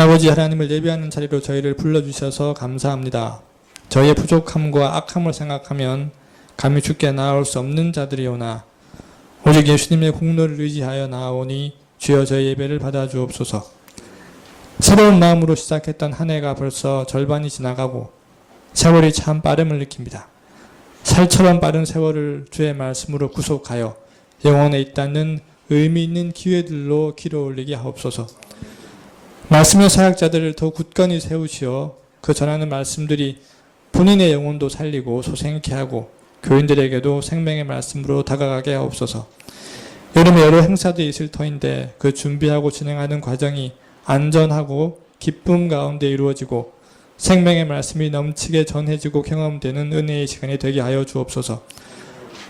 아버지 하나님을 예배하는 자리로 저희를 불러주셔서 감사합니다. 저희의 부족함과 악함을 생각하면 감히 주께 나아올 수 없는 자들이오나 오직 예수님의 공로를 의지하여 나아오니 주여 저희 예배를 받아주옵소서. 새로운 마음으로 시작했던 한 해가 벌써 절반이 지나가고 세월이 참 빠름을 느낍니다. 살처럼 빠른 세월을 주의 말씀으로 구속하여 영혼에 있다는 의미 있는 기회들로 길어 올리게 하옵소서. 말씀의 사역자들을 더 굳건히 세우시어 그 전하는 말씀들이 본인의 영혼도 살리고 소생케 하고 교인들에게도 생명의 말씀으로 다가가게 하옵소서. 여름에 여러 행사들이 있을 터인데 그 준비하고 진행하는 과정이 안전하고 기쁨 가운데 이루어지고 생명의 말씀이 넘치게 전해지고 경험되는 은혜의 시간이 되게 하여 주옵소서.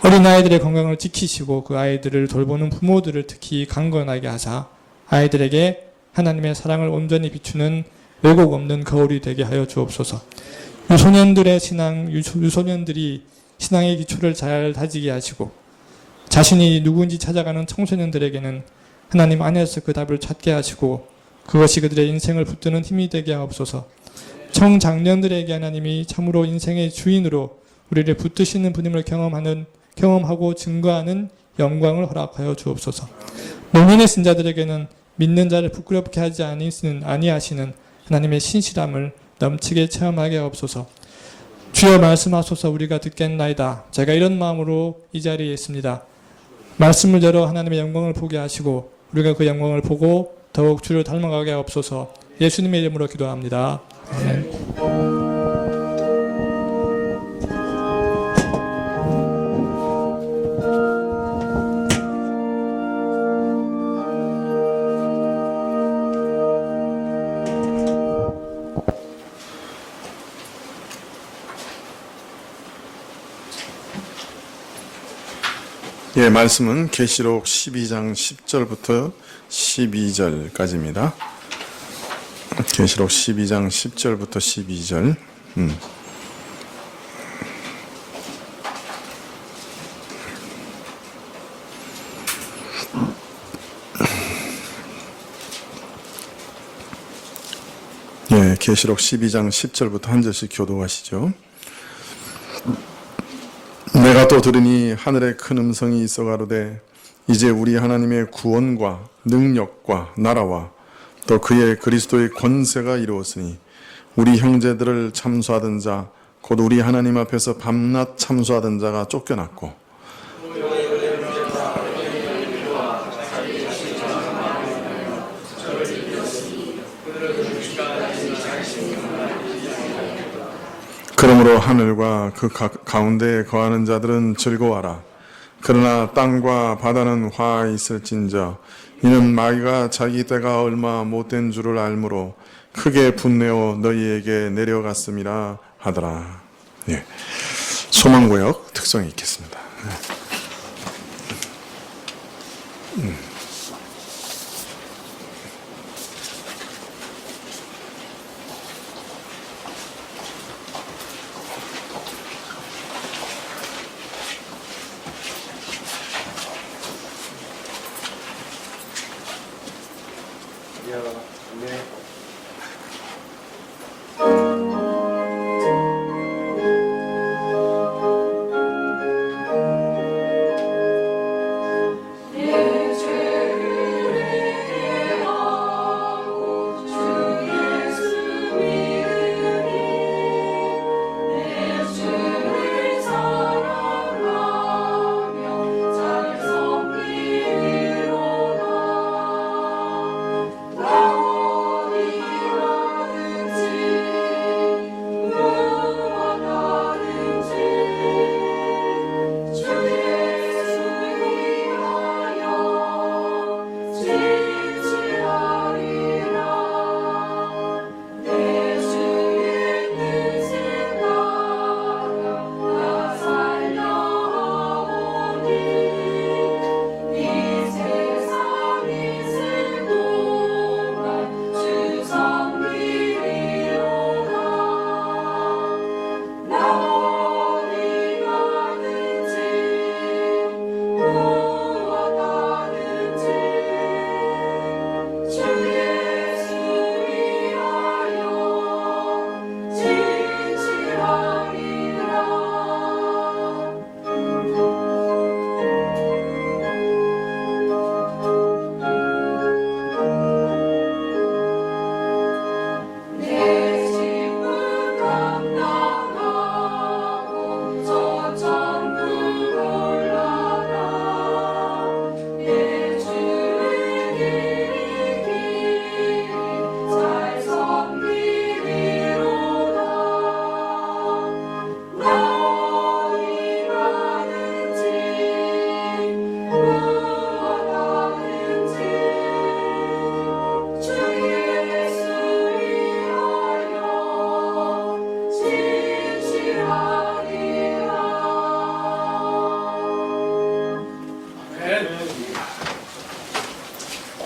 어린아이들의 건강을 지키시고 그 아이들을 돌보는 부모들을 특히 강건하게 하사 아이들에게 하나님의 사랑을 온전히 비추는 왜곡 없는 거울이 되게 하여 주옵소서. 유소년들의 신앙, 유소년들이 신앙의 기초를 잘 다지게 하시고 자신이 누구인지 찾아가는 청소년들에게는 하나님 안에서 그 답을 찾게 하시고 그것이 그들의 인생을 붙드는 힘이 되게 하옵소서. 청장년들에게 하나님이 참으로 인생의 주인으로 우리를 붙드시는 분임을 경험하고 증거하는 영광을 허락하여 주옵소서. 노년의 신자들에게는 믿는 자를 부끄럽게 하지 아니하시는 하나님의 신실함을 넘치게 체험하게 하옵소서. 주여 말씀하소서. 우리가 듣겠나이다. 제가 이런 마음으로 이 자리에 있습니다. 말씀을 열어 하나님의 영광을 보게 하시고 우리가 그 영광을 보고 더욱 주를 닮아가게 하옵소서. 예수님의 이름으로 기도합니다. 아멘. 예, 말씀은 계시록 12장 10절부터 12절까지입니다. 계시록 12장 10절부터 12절. 예, 계시록 12장 10절부터 한 절씩 교도하시죠. 내가 또 들으니 하늘에 큰 음성이 있어 가로되 이제 우리 하나님의 구원과 능력과 나라와 또 그의 그리스도의 권세가 이루었으니 우리 형제들을 참수하던 자 곧 우리 하나님 앞에서 밤낮 참수하던 자가 쫓겨났고 그러므로 하늘과 그 가운데에 거하는 자들은 즐거워하라. 그러나 땅과 바다는 화 있을진저 이는 마귀가 자기 때가 얼마 못된 줄을 알므로 크게 분내어 너희에게 내려갔음이라 하더라. 예. 소망구역 특성이 있겠습니다.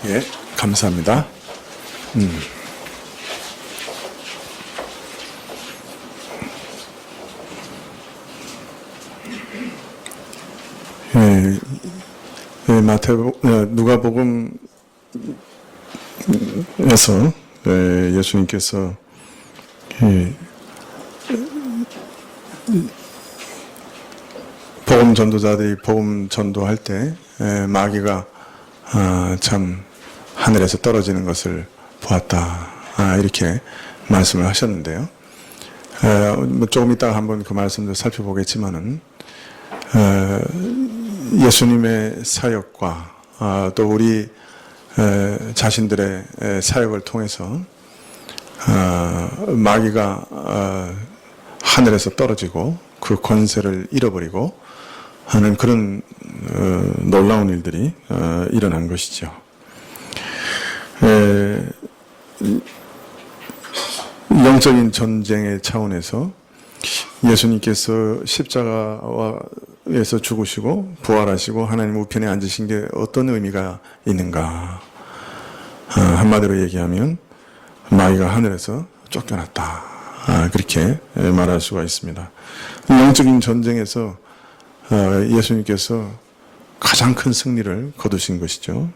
예, 감사합니다. 예, 예, 누가복음에서 예수님께서 복음 전도자들이 복음 전도할 때 마귀가 참 하늘에서 떨어지는 것을 보았다, 이렇게 말씀을 하셨는데요. 뭐 조금 이따가 한번 그 말씀도 살펴보겠지만은 예수님의 사역과 또 우리 자신들의 사역을 통해서 마귀가 하늘에서 떨어지고 그 권세를 잃어버리고 하는 그런 놀라운 일들이 일어난 것이죠. 영적인 전쟁의 차원에서 예수님께서 십자가에서 죽으시고 부활하시고 하나님 우편에 앉으신 게 어떤 의미가 있는가? 한마디로 얘기하면 마귀가 하늘에서 쫓겨났다, 그렇게 말할 수가 있습니다. 영적인 전쟁에서 예수님께서 가장 큰 승리를 거두신 것이죠.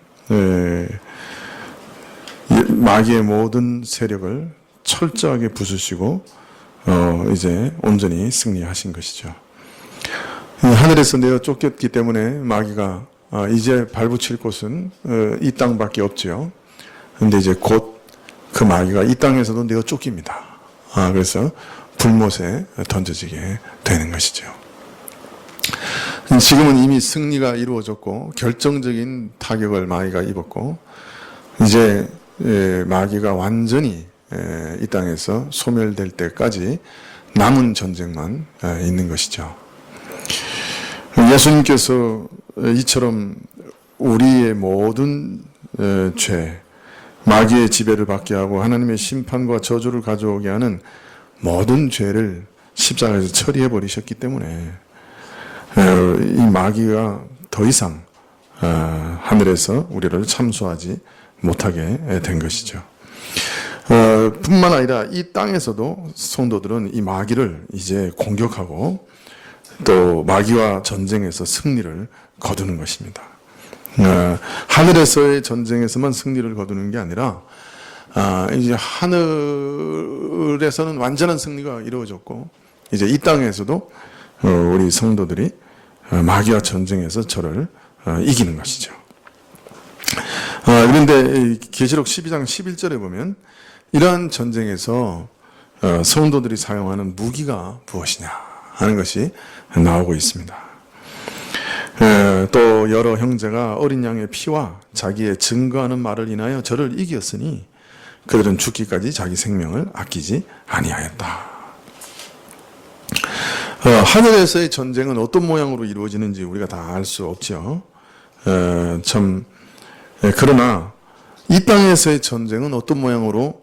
마귀의 모든 세력을 철저하게 부수시고 이제 온전히 승리하신 것이죠. 하늘에서 내어 쫓겼기 때문에 마귀가 이제 발붙일 곳은 이 땅밖에 없지요. 그런데 이제 곧 그 마귀가 이 땅에서도 내어 쫓깁니다. 그래서 불못에 던져지게 되는 것이죠. 지금은 이미 승리가 이루어졌고 결정적인 타격을 마귀가 입었고 이제 마귀가 완전히 이 땅에서 소멸될 때까지 남은 전쟁만 있는 것이죠. 예수님께서 이처럼 우리의 모든 죄, 마귀의 지배를 받게 하고 하나님의 심판과 저주를 가져오게 하는 모든 죄를 십자가에서 처리해 버리셨기 때문에 이 마귀가 더 이상 하늘에서 우리를 참수하지 못하게 된 것이죠. 뿐만 아니라 이 땅에서도 성도들은 이 마귀를 이제 공격하고 또 마귀와 전쟁에서 승리를 거두는 것입니다. 하늘에서의 전쟁에서만 승리를 거두는 게 아니라 이제 하늘에서는 완전한 승리가 이루어졌고 이제 이 땅에서도 우리 성도들이 마귀와 전쟁에서 저를 이기는 것이죠. 그런데 계시록 12장 11절에 보면 이러한 전쟁에서 성도들이 사용하는 무기가 무엇이냐 하는 것이 나오고 있습니다. 또 여러 형제가 어린 양의 피와 자기의 증거하는 말을 인하여 저를 이겼으니 그들은 죽기까지 자기 생명을 아끼지 아니하였다. 하늘에서의 전쟁은 어떤 모양으로 이루어지는지 우리가 다 알 수 없죠. 그러나 이 땅에서의 전쟁은 어떤 모양으로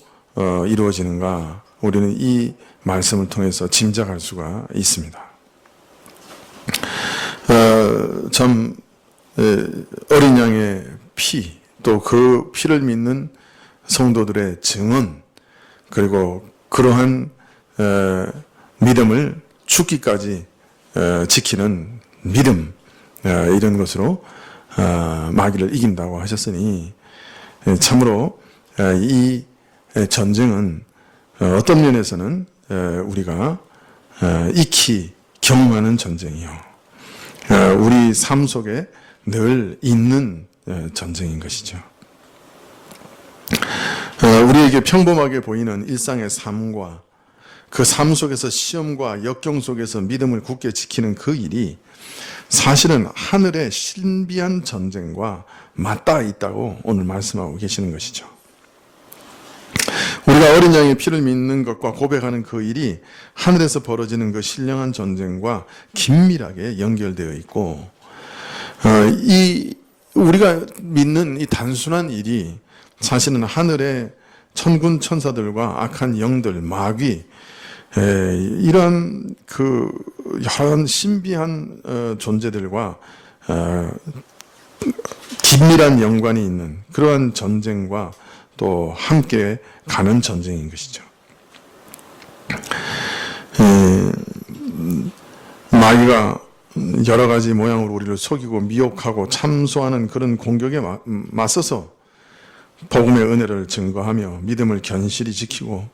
이루어지는가 우리는 이 말씀을 통해서 짐작할 수가 있습니다. 어린 양의 피, 또 그 피를 믿는 성도들의 증언, 그리고 그러한 믿음을 죽기까지 지키는 믿음, 이런 것으로 마귀를 이긴다고 하셨으니 참으로 이 전쟁은 어떤 면에서는 우리가 익히 경험하는 전쟁이요, 우리 삶 속에 늘 있는 전쟁인 것이죠. 우리에게 평범하게 보이는 일상의 삶과 그 삶 속에서 시험과 역경 속에서 믿음을 굳게 지키는 그 일이 사실은 하늘의 신비한 전쟁과 맞닿아 있다고 오늘 말씀하고 계시는 것이죠. 우리가 어린 양의 피를 믿는 것과 고백하는 그 일이 하늘에서 벌어지는 그 신령한 전쟁과 긴밀하게 연결되어 있고, 우리가 믿는 이 단순한 일이 사실은 하늘의 천군 천사들과 악한 영들, 마귀, 이런 그 여러 신비한 존재들과 긴밀한 연관이 있는 그러한 전쟁과 또 함께 가는 전쟁인 것이죠. 마귀가 여러 가지 모양으로 우리를 속이고 미혹하고 참소하는 그런 공격에 맞서서 복음의 은혜를 증거하며 믿음을 견실히 지키고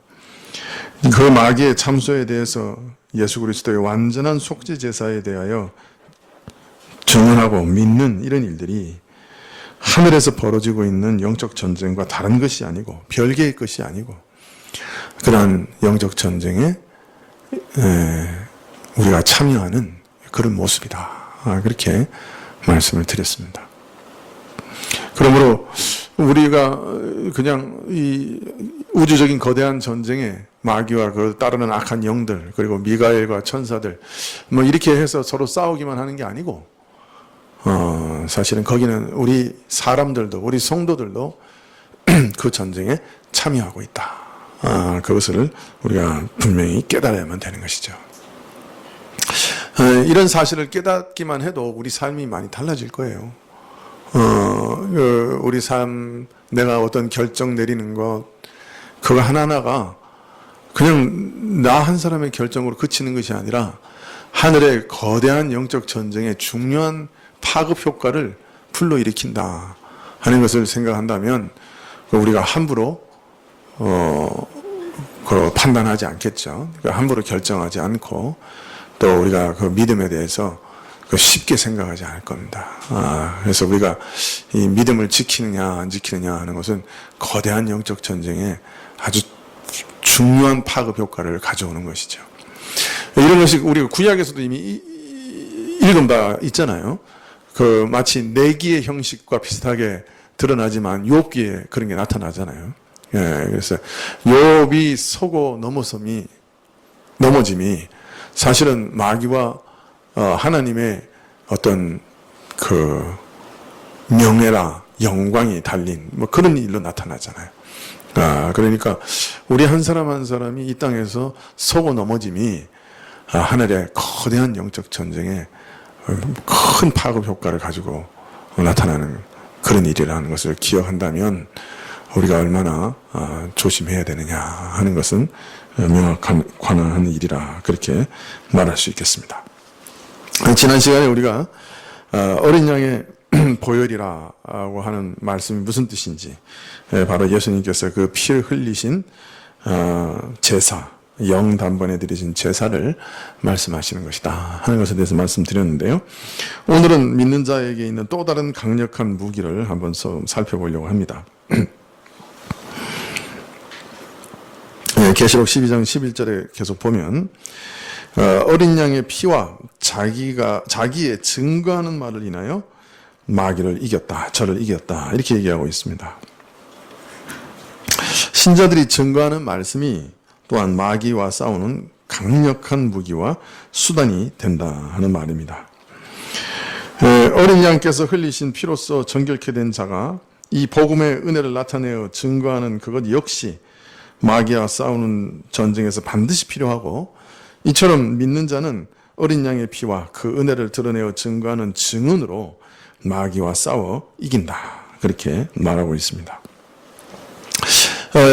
그 마귀의 참소에 대해서 예수 그리스도의 완전한 속죄 제사에 대하여 증언하고 믿는 이런 일들이 하늘에서 벌어지고 있는 영적 전쟁과 다른 것이 아니고 별개의 것이 아니고 그러한 영적 전쟁에 우리가 참여하는 그런 모습이다. 그렇게 말씀을 드렸습니다. 그러므로 우리가 그냥 이 우주적인 거대한 전쟁에 마귀와 그 따르는 악한 영들 그리고 미가엘과 천사들 뭐 이렇게 해서 서로 싸우기만 하는 게 아니고 사실은 거기는 우리 사람들도 우리 성도들도 그 전쟁에 참여하고 있다. 그것을 우리가 분명히 깨달아야만 되는 것이죠. 이런 사실을 깨닫기만 해도 우리 삶이 많이 달라질 거예요. 우리 삶, 내가 어떤 결정 내리는 것, 그거 하나하나가 그냥 나 한 사람의 결정으로 그치는 것이 아니라 하늘의 거대한 영적 전쟁의 중요한 파급 효과를 불러일으킨다 하는 것을 생각한다면 우리가 함부로 판단하지 않겠죠. 함부로 결정하지 않고 또 우리가 그 믿음에 대해서 쉽게 생각하지 않을 겁니다. 그래서 우리가 이 믿음을 지키느냐 안 지키느냐 하는 것은 거대한 영적 전쟁에 아주 중요한 파급 효과를 가져오는 것이죠. 이런 것이 우리가 구약에서도 이미 읽은 바 있잖아요. 그 마치 내기의 형식과 비슷하게 드러나지만 욥기에 그런 게 나타나잖아요. 그래서 욥이 속고 넘어짐이 사실은 마귀와 하나님의 어떤 그 명예라 영광이 달린 뭐 그런 일로 나타나잖아요. 그러니까 우리 한 사람 한 사람이 이 땅에서 속고 넘어짐이 하늘의 거대한 영적 전쟁에 큰 파급 효과를 가지고 나타나는 그런 일이라는 것을 기억한다면 우리가 얼마나 조심해야 되느냐 하는 것은 명확한 관한 일이라 그렇게 말할 수 있겠습니다. 지난 시간에 우리가 어린 양의 보혈이라고 하는 말씀이 무슨 뜻인지 바로 예수님께서 그 피를 흘리신 제사 영단번에 드리신 제사를 말씀하시는 것이다 하는 것에 대해서 말씀드렸는데요. 오늘은 믿는 자에게 있는 또 다른 강력한 무기를 한번 살펴보려고 합니다. 계시록 12장 11절에 계속 보면 어린 양의 피와 자기의 증거하는 말을 인하여 마귀를 이겼다, 저를 이겼다 이렇게 얘기하고 있습니다. 신자들이 증거하는 말씀이 또한 마귀와 싸우는 강력한 무기와 수단이 된다 하는 말입니다. 어린 양께서 흘리신 피로써 정결케 된 자가 이 복음의 은혜를 나타내어 증거하는 그것 역시 마귀와 싸우는 전쟁에서 반드시 필요하고 이처럼 믿는 자는 어린 양의 피와 그 은혜를 드러내어 증거하는 증언으로 마귀와 싸워 이긴다 그렇게 말하고 있습니다.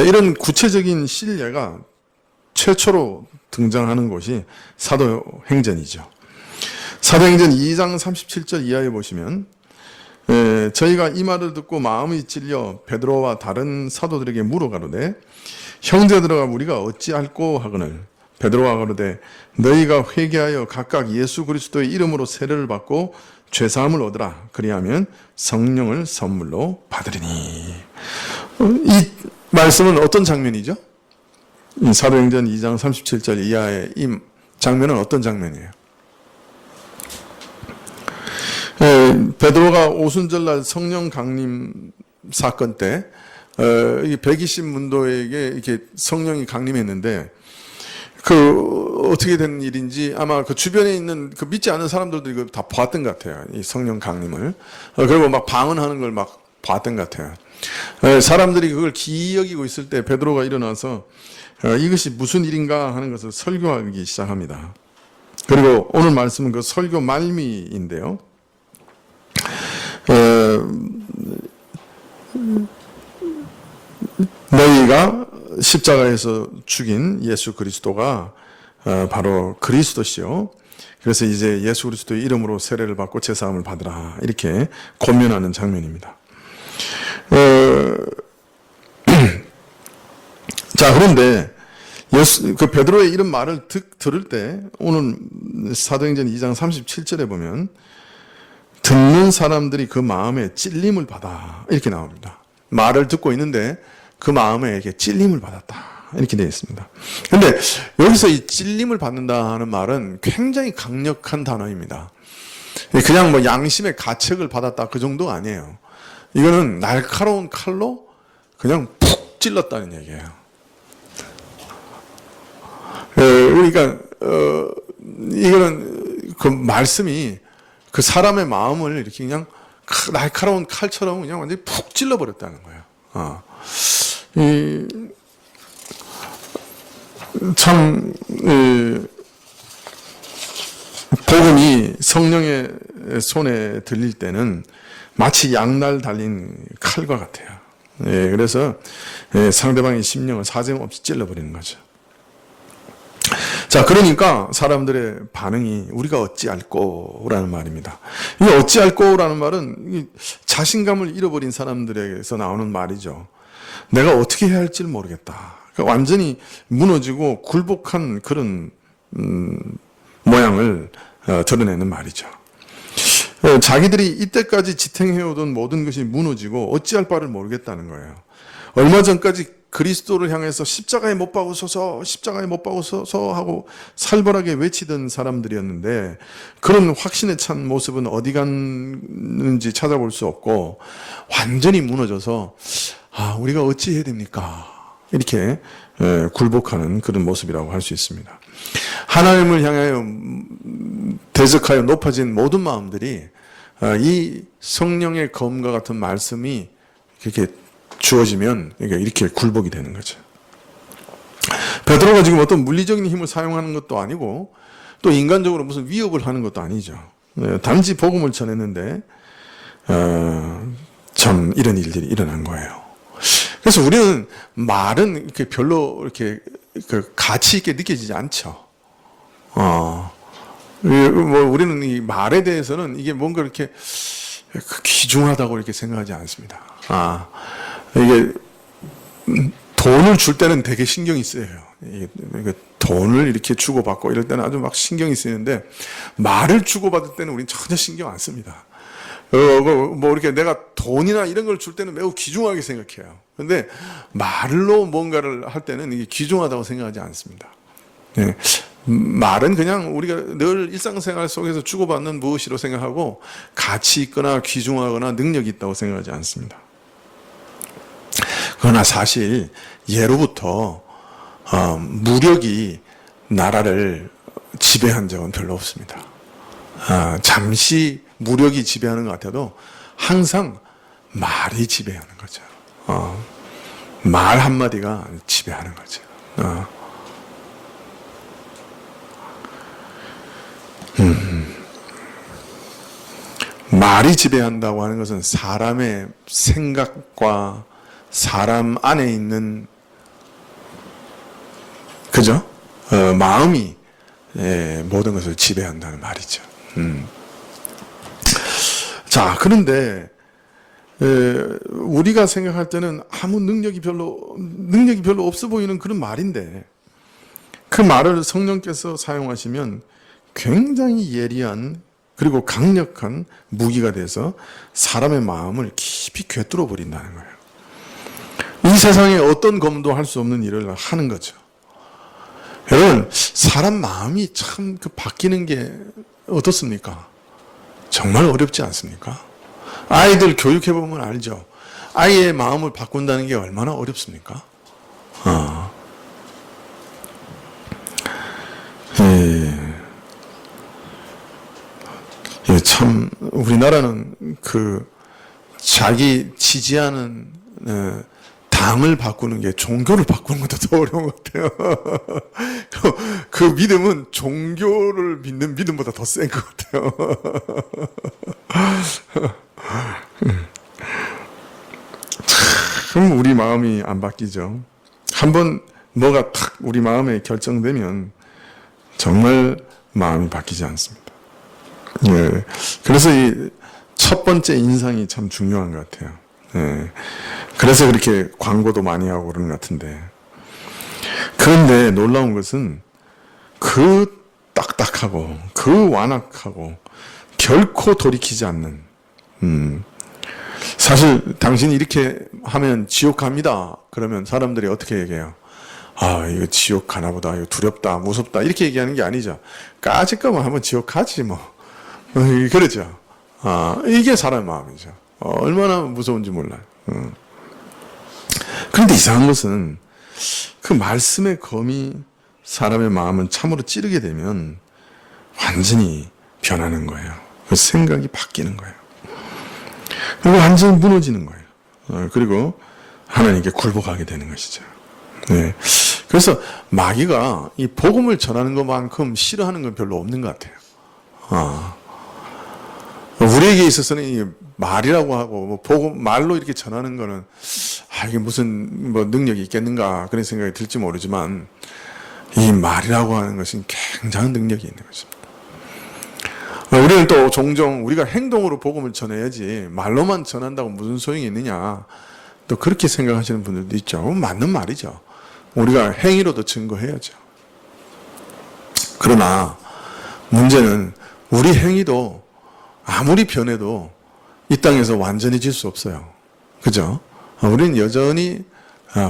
이런 구체적인 신뢰가 최초로 등장하는 것이 사도행전이죠. 사도행전 2장 37절 이하에 보시면 저희가 이 말을 듣고 마음이 찔려 베드로와 다른 사도들에게 물어가로되 형제들아 우리가 어찌할꼬 하거늘 베드로가 가로되 너희가 회개하여 각각 예수 그리스도의 이름으로 세례를 받고 죄사함을 얻으라 그리하면 성령을 선물로 받으리니. 이 말씀은 어떤 장면이죠? 사도행전 2장 37절 이하의 이 장면은 어떤 장면이에요? 베드로가 오순절날 성령 강림 사건 때 120문도에게 이렇게 성령이 강림했는데 그 어떻게 된 일인지 아마 그 주변에 있는 그 믿지 않는 사람들도 이거 다 봤던 것 같아요. 이 성령 강림을. 그리고 막 방언하는 걸 막 봤던 것 같아요. 사람들이 그걸 기여기고 있을 때 베드로가 일어나서 이것이 무슨 일인가 하는 것을 설교하기 시작합니다. 그리고 오늘 말씀은 그 설교 말미인데요. 너희가 십자가에서 죽인 예수 그리스도가 바로 그리스도시요. 그래서 이제 예수 그리스도의 이름으로 세례를 받고 제사함을 받으라 이렇게 권면하는 장면입니다. 자, 그런데 그 베드로의 이런 말을 들을 때 오늘 사도행전 2장 37절에 보면 듣는 사람들이 그 마음에 찔림을 받아 이렇게 나옵니다. 말을 듣고 있는데 그 마음에 이렇게 찔림을 받았다 이렇게 되어 있습니다. 그런데 여기서 이 찔림을 받는다 하는 말은 굉장히 강력한 단어입니다. 그냥 뭐 양심의 가책을 받았다 그 정도 아니에요. 이거는 날카로운 칼로 그냥 푹 찔렀다는 얘기예요. 그러니까 이거는 그 말씀이 그 사람의 마음을 이렇게 그냥 날카로운 칼처럼 그냥 완전히 푹 찔러버렸다는 거예요. 참 복음이 성령의 손에 들릴 때는 마치 양날 달린 칼과 같아요. 그래서 상대방의 심령을 사정없이 찔러버리는 거죠. 자, 그러니까 사람들의 반응이 우리가 어찌할꼬라는 말입니다. 이 어찌할꼬라는 말은 자신감을 잃어버린 사람들에게서 나오는 말이죠. 내가 어떻게 해야 할지를 모르겠다. 그러니까 완전히 무너지고 굴복한 그런 모양을 드러내는 말이죠. 자기들이 이때까지 지탱해오던 모든 것이 무너지고 어찌할 바를 모르겠다는 거예요. 얼마 전까지 그리스도를 향해서 십자가에 못 박으소서, 십자가에 못 박으소서 하고 살벌하게 외치던 사람들이었는데 그런 확신에 찬 모습은 어디 갔는지 찾아볼 수 없고 완전히 무너져서 우리가 어찌 해야 됩니까? 이렇게 굴복하는 그런 모습이라고 할 수 있습니다. 하나님을 향하여 대적하여 높아진 모든 마음들이 이 성령의 검과 같은 말씀이 이렇게 주어지면 이렇게 굴복이 되는 거죠. 베드로가 지금 어떤 물리적인 힘을 사용하는 것도 아니고 또 인간적으로 무슨 위협을 하는 것도 아니죠. 단지 복음을 전했는데 참 이런 일들이 일어난 거예요. 그래서 우리는 말은 이렇게 별로 이렇게 가치 있게 느껴지지 않죠. 우리는 이 말에 대해서는 이게 뭔가 이렇게 귀중하다고 이렇게 생각하지 않습니다. 이게 돈을 줄 때는 되게 신경이 쓰여요. 돈을 이렇게 주고받고 이럴 때는 아주 막 신경이 쓰이는데 말을 주고받을 때는 우리는 전혀 신경 안 씁니다. 뭐 이렇게 내가 돈이나 이런 걸 줄 때는 매우 귀중하게 생각해요. 그런데 말로 뭔가를 할 때는 이게 귀중하다고 생각하지 않습니다. 말은 그냥 우리가 늘 일상생활 속에서 주고받는 무엇이로 생각하고 가치 있거나 귀중하거나 능력이 있다고 생각하지 않습니다. 그러나 사실 예로부터 무력이 나라를 지배한 적은 별로 없습니다. 잠시 무력이 지배하는 것 같아도 항상 말이 지배하는 거죠. 말 한마디가 지배하는 거죠. 말이 지배한다고 하는 것은 사람의 생각과 사람 안에 있는 그죠? 마음이 모든 것을 지배한다는 말이죠. 자, 그런데 우리가 생각할 때는 아무 능력이 별로 없어 보이는 그런 말인데 그 말을 성령께서 사용하시면 굉장히 예리한 그리고 강력한 무기가 돼서 사람의 마음을 깊이 꿰뚫어 버린다는 거예요. 이 세상에 어떤 검도 할 수 없는 일을 하는 거죠. 여러분, 사람 마음이 참 바뀌는 게 어떻습니까? 정말 어렵지 않습니까? 아이들 교육해보면 알죠. 아이의 마음을 바꾼다는 게 얼마나 어렵습니까? 참 우리나라는 자기 지지하는 당을 바꾸는 게 종교를 바꾸는 것도 더 어려운 것 같아요. 그 믿음은 종교를 믿는 믿음보다 더 센 것 같아요. 참 우리 마음이 안 바뀌죠. 한번 뭐가 탁 우리 마음에 결정되면 정말 마음이 바뀌지 않습니다. 예. 그래서 이 첫 번째 인상이 참 중요한 것 같아요. 예. 그래서 그렇게 광고도 많이 하고 그러는 것 같은데. 그런데 놀라운 것은 그 딱딱하고 그 완악하고 결코 돌이키지 않는 사실 당신이 이렇게 하면 지옥 갑니다. 그러면 사람들이 어떻게 얘기해요? 아, 이거 지옥 가나 보다. 이거 두렵다, 무섭다. 이렇게 얘기하는 게 아니죠. 까짓 거면 한번 지옥 가지 뭐. 그러죠. 아, 이게 사람의 마음이죠. 얼마나 무서운지 몰라요. 그런데 이상한 것은 그 말씀의 검이 사람의 마음을 참으로 찌르게 되면 완전히 변하는 거예요. 그 생각이 바뀌는 거예요. 그리고 완전히 무너지는 거예요. 그리고 하나님께 굴복하게 되는 것이죠. 네. 그래서 마귀가 이 복음을 전하는 것만큼 싫어하는 건 별로 없는 것 같아요. 우리에게 있어서는 이 말이라고 하고 뭐 복음 말로 이렇게 전하는 거는 이게 무슨 뭐 능력이 있겠는가 그런 생각이 들지 모르지만 이 말이라고 하는 것은 굉장한 능력이 있는 것입니다. 우리는 또 종종 우리가 행동으로 복음을 전해야지 말로만 전한다고 무슨 소용이 있느냐 또 그렇게 생각하시는 분들도 있죠. 맞는 말이죠. 우리가 행위로도 증거해야죠. 그러나 문제는 우리 행위도 아무리 변해도 이 땅에서 완전해질 수 없어요. 그죠? 우리는 여전히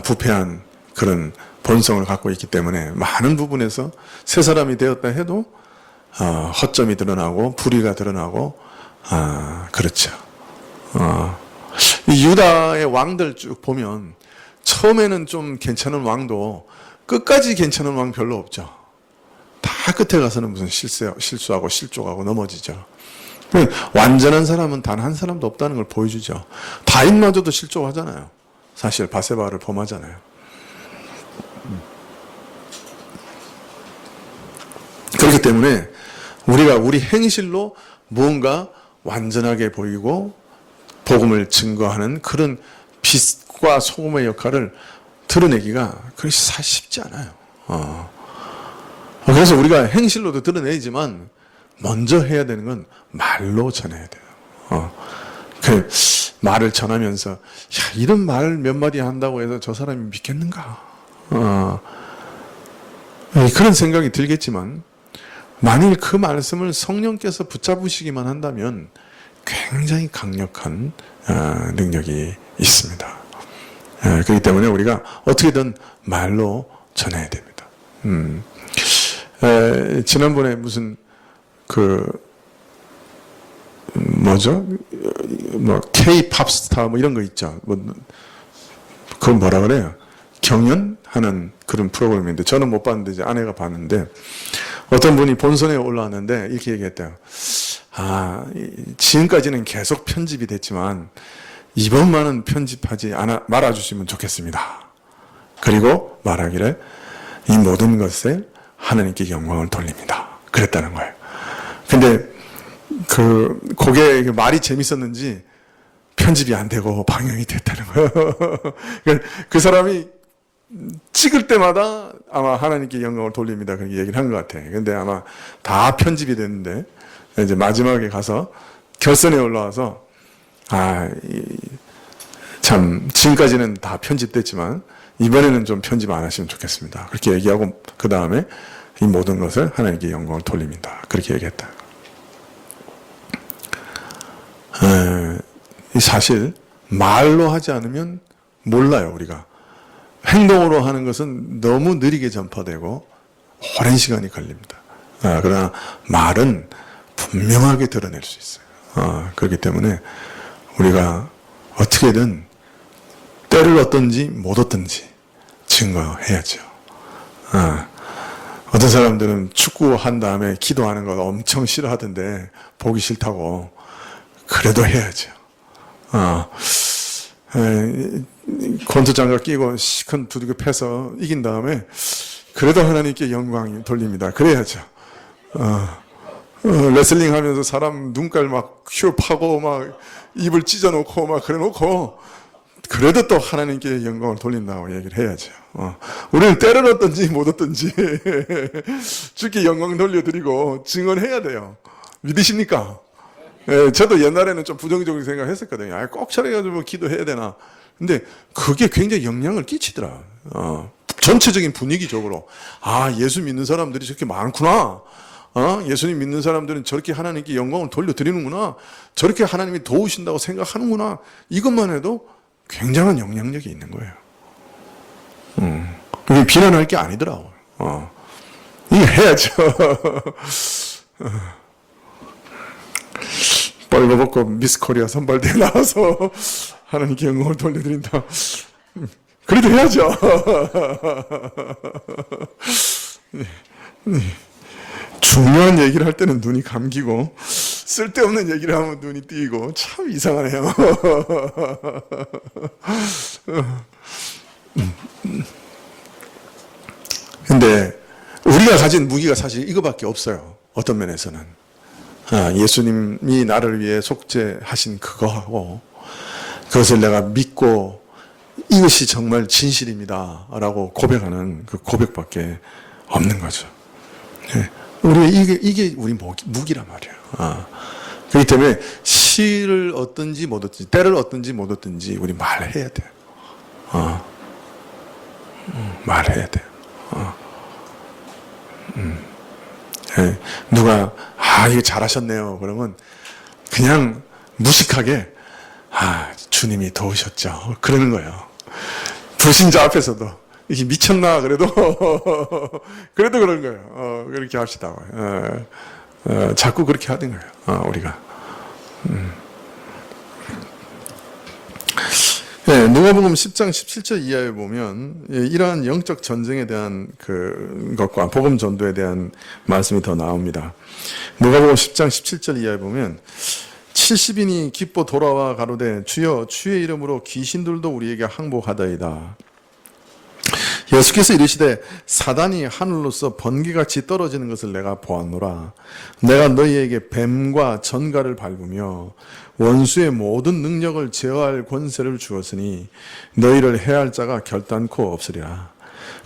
부패한 그런 본성을 갖고 있기 때문에 많은 부분에서 새 사람이 되었다 해도 허점이 드러나고 불의가 드러나고 그렇죠. 이 유다의 왕들 쭉 보면 처음에는 좀 괜찮은 왕도 끝까지 괜찮은 왕 별로 없죠. 다 끝에 가서는 무슨 실수하고 실족하고 넘어지죠. 완전한 사람은 단 한 사람도 없다는 걸 보여주죠. 다윗마저도 실족하잖아요. 사실 바세바를 범하잖아요. 그렇기 때문에 우리가 우리 행실로 무언가 완전하게 보이고 복음을 증거하는 그런 빛과 소금의 역할을 드러내기가 그렇게 쉽지 않아요. 그래서 우리가 행실로도 드러내지만 먼저 해야 되는 건 말로 전해야 돼요. 그 말을 전하면서 야, 이런 말 몇 마디 한다고 해서 저 사람이 믿겠는가? 그런 생각이 들겠지만 만일 그 말씀을 성령께서 붙잡으시기만 한다면 굉장히 강력한 능력이 있습니다. 그렇기 때문에 우리가 어떻게든 말로 전해야 됩니다. 지난번에 무슨 K-팝 스타 이런 거 있죠. 그걸 뭐라 그래요? 경연하는 그런 프로그램인데 저는 못 봤는데 이제 아내가 봤는데 어떤 분이 본선에 올라왔는데 이렇게 얘기했대요. 지금까지는 계속 편집이 됐지만 이번만은 편집하지 말아주시면 좋겠습니다. 그리고 말하기를 이 모든 것에 하나님께 영광을 돌립니다. 그랬다는 거예요. 근데 그게 말이 재밌었는지 편집이 안 되고 방영이 됐다는 거예요. 그 사람이 찍을 때마다 아마 하나님께 영광을 돌립니다. 그렇게 얘기를 한 것 같아. 근데 아마 다 편집이 됐는데 이제 마지막에 가서 결선에 올라와서 참 지금까지는 다 편집됐지만 이번에는 좀 편집 안 하시면 좋겠습니다. 그렇게 얘기하고 그 다음에 이 모든 것을 하나님께 영광을 돌립니다. 그렇게 얘기했다. 사실 말로 하지 않으면 몰라요. 우리가 행동으로 하는 것은 너무 느리게 전파되고 오랜 시간이 걸립니다. 그러나 말은 분명하게 드러낼 수 있어요. 그렇기 때문에 우리가 어떻게든 때를 얻든지 못 얻든지 증거해야죠. 어떤 사람들은 축구한 다음에 기도하는 거 엄청 싫어하던데 보기 싫다고 그래도 해야죠. 권투 장갑 끼고 시큰 두들겨 패서 이긴 다음에 그래도 하나님께 영광 돌립니다. 그래야죠. 레슬링 하면서 사람 눈깔 막 휘어 파고 막 입을 찢어놓고 막 그래놓고 그래도 또 하나님께 영광을 돌린다고 얘기를 해야죠. 우리는 때를 얻든지 못 얻든지 주께 영광 돌려드리고 증언해야 돼요. 믿으십니까? 예, 저도 옛날에는 좀 부정적으로 생각했었거든요. 꼭 저래가지고 기도해야 되나. 근데 그게 굉장히 영향을 끼치더라. 전체적인 분위기적으로. 예수 믿는 사람들이 저렇게 많구나. 예수님 믿는 사람들은 저렇게 하나님께 영광을 돌려드리는구나. 저렇게 하나님이 도우신다고 생각하는구나. 이것만 해도 굉장한 영향력이 있는 거예요. 그게 비난할 게 아니더라고요. 이거 해야죠. 빨가벗고 미스 코리아 선발대에 나와서 하나님께 영광을 돌려드린다. 그래도 해야죠. 중요한 얘기를 할 때는 눈이 감기고 쓸데없는 얘기를 하면 눈이 띄고 참 이상하네요. 근데 우리가 가진 무기가 사실 이거밖에 없어요. 어떤 면에서는 예수님이 나를 위해 속죄하신 그거하고 그것을 내가 믿고 이것이 정말 진실입니다 라고 고백하는 그 고백밖에 없는 거죠. 우리 이게 우리 무기란 말이에요. 그렇기 때문에 시를 얻든지 못 얻든지 때를 얻든지 못 얻든지 우리 말해야 돼요. 말해야 돼요. 누가 이거 잘하셨네요 그러면 그냥 무식하게 주님이 도우셨죠 그러는 거예요. 불신자 앞에서도 이게 미쳤나 그래도 그래도 그런 거예요. 그렇게 합시다. 자꾸 그렇게 하는 거예요. 우리가. 누가복음 10장 17절 이하에 보면 이러한 영적 전쟁에 대한 것과 복음 전도에 대한 말씀이 더 나옵니다. 누가복음 10장 17절 이하에 보면 70인이 기뻐 돌아와 가로되 주여 주의 이름으로 귀신들도 우리에게 항복하다이다. 예수께서 이르시되 사단이 하늘로서 번개같이 떨어지는 것을 내가 보았노라. 내가 너희에게 뱀과 전갈을 밟으며 원수의 모든 능력을 제어할 권세를 주었으니 너희를 해할 자가 결단코 없으리라.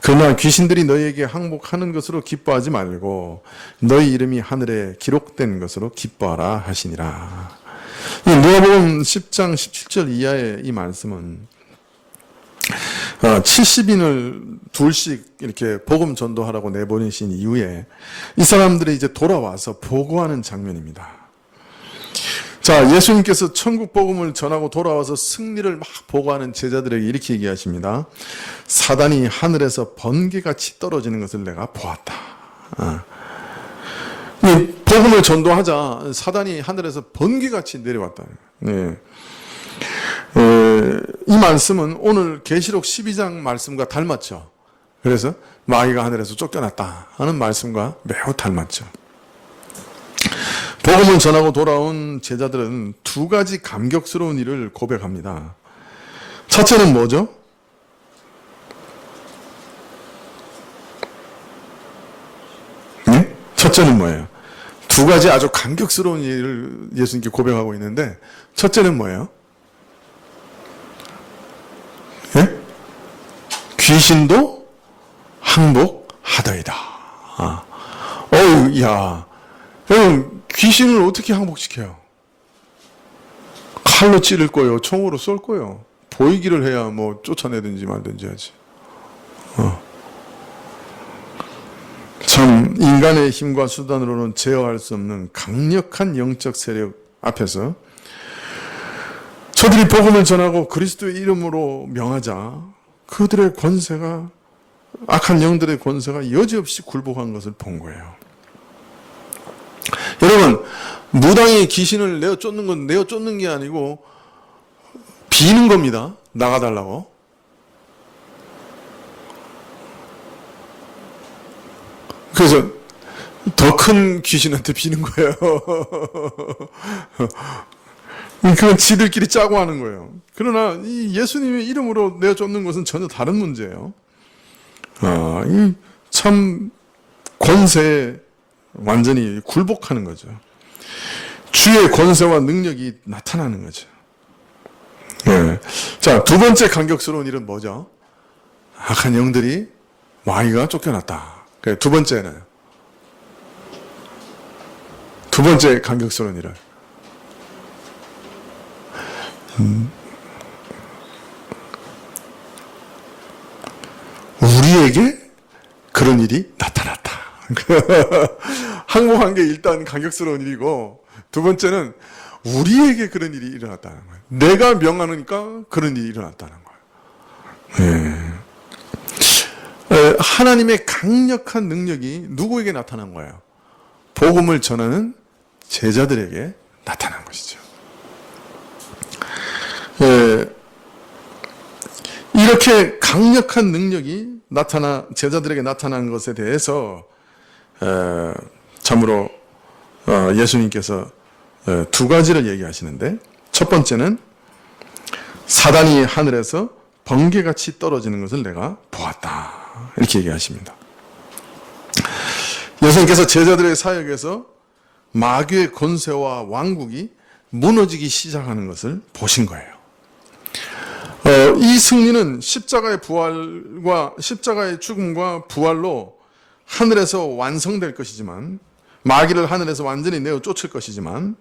그러나 귀신들이 너희에게 항복하는 것으로 기뻐하지 말고 너희 이름이 하늘에 기록된 것으로 기뻐하라 하시니라. 누가복음 10장 17절 이하의 이 말씀은 70인을 둘씩 이렇게 복음 전도하라고 내보내신 이후에 이 사람들이 이제 돌아와서 보고하는 장면입니다. 자, 예수님께서 천국 복음을 전하고 돌아와서 승리를 막 보고하는 제자들에게 이렇게 얘기하십니다. 사단이 하늘에서 번개같이 떨어지는 것을 내가 보았다. 이 복음을 전도하자 사단이 하늘에서 번개같이 내려왔다. 네. 이 말씀은 오늘 계시록 12장 말씀과 닮았죠. 그래서 마귀가 하늘에서 쫓겨났다 하는 말씀과 매우 닮았죠. 복음을 전하고 돌아온 제자들은 두 가지 감격스러운 일을 고백합니다. 첫째는 뭐죠? 네? 첫째는 뭐예요? 두 가지 아주 감격스러운 일을 예수님께 고백하고 있는데 첫째는 뭐예요? 예? 귀신도 항복하더이다. 야, 여러분, 귀신을 어떻게 항복시켜요? 칼로 찌를 거예요, 총으로 쏠 거예요. 보이기를 해야 뭐 쫓아내든지 말든지 하지. 참 인간의 힘과 수단으로는 제어할 수 없는 강력한 영적 세력 앞에서 저들이 복음을 전하고 그리스도의 이름으로 명하자 그들의 권세가 악한 영들의 권세가 여지없이 굴복한 것을 본 거예요. 여러분, 무당이 귀신을 내어 쫓는 건 내어 쫓는 게 아니고 비는 겁니다. 나가달라고. 그래서 더 큰 귀신한테 비는 거예요. 그건 지들끼리 짜고 하는 거예요. 그러나 이 예수님의 이름으로 내어 쫓는 것은 전혀 다른 문제예요. 이 참 권세의 완전히 굴복하는 거죠. 주의 권세와 능력이 나타나는 거죠. 네. 자, 두 번째 감격스러운 일은 뭐죠? 악한 영들이 마귀가 쫓겨났다. 두 번째는, 두 번째 감격스러운 일은 우리에게 그런 일이 나타났다. 항복한 게 일단 감격스러운 일이고, 두 번째는 우리에게 그런 일이 일어났다는 거예요. 내가 명하니까 그런 일이 일어났다는 거예요. 하나님의 강력한 능력이 누구에게 나타난 거예요? 복음을 전하는 제자들에게 나타난 것이죠. 이렇게 강력한 능력이 제자들에게 나타난 것에 대해서 참으로 예수님께서 두 가지를 얘기하시는데, 첫 번째는 사단이 하늘에서 번개같이 떨어지는 것을 내가 보았다, 이렇게 얘기하십니다. 예수님께서 제자들의 사역에서 마귀의 권세와 왕국이 무너지기 시작하는 것을 보신 거예요. 이 승리는 십자가의 죽음과 부활로 하늘에서 완성될 것이지만, 마귀를 하늘에서 완전히 내어 쫓을 것이지만,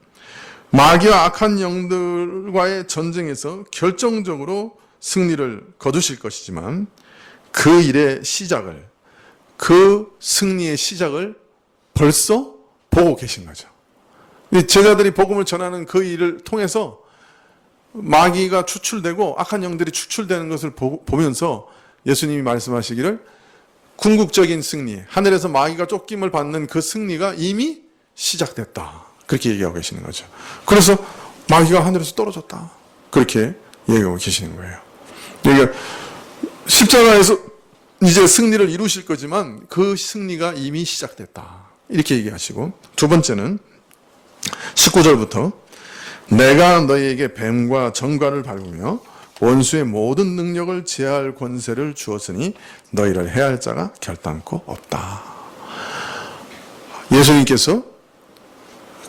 마귀와 악한 영들과의 전쟁에서 결정적으로 승리를 거두실 것이지만, 그 일의 시작을, 그 승리의 시작을 벌써 보고 계신 거죠. 제자들이 복음을 전하는 그 일을 통해서 마귀가 추출되고 악한 영들이 추출되는 것을 보면서 예수님이 말씀하시기를, 궁극적인 승리, 하늘에서 마귀가 쫓김을 받는 그 승리가 이미 시작됐다, 그렇게 얘기하고 계시는 거죠. 그래서 마귀가 하늘에서 떨어졌다, 그렇게 얘기하고 계시는 거예요. 그러니까 십자가에서 이제 승리를 이루실 거지만 그 승리가 이미 시작됐다, 이렇게 얘기하시고, 두 번째는 19절부터 내가 너희에게 뱀과 정갈을 밟으며 원수의 모든 능력을 제할 권세를 주었으니 너희를 해할 자가 결단코 없다. 예수님께서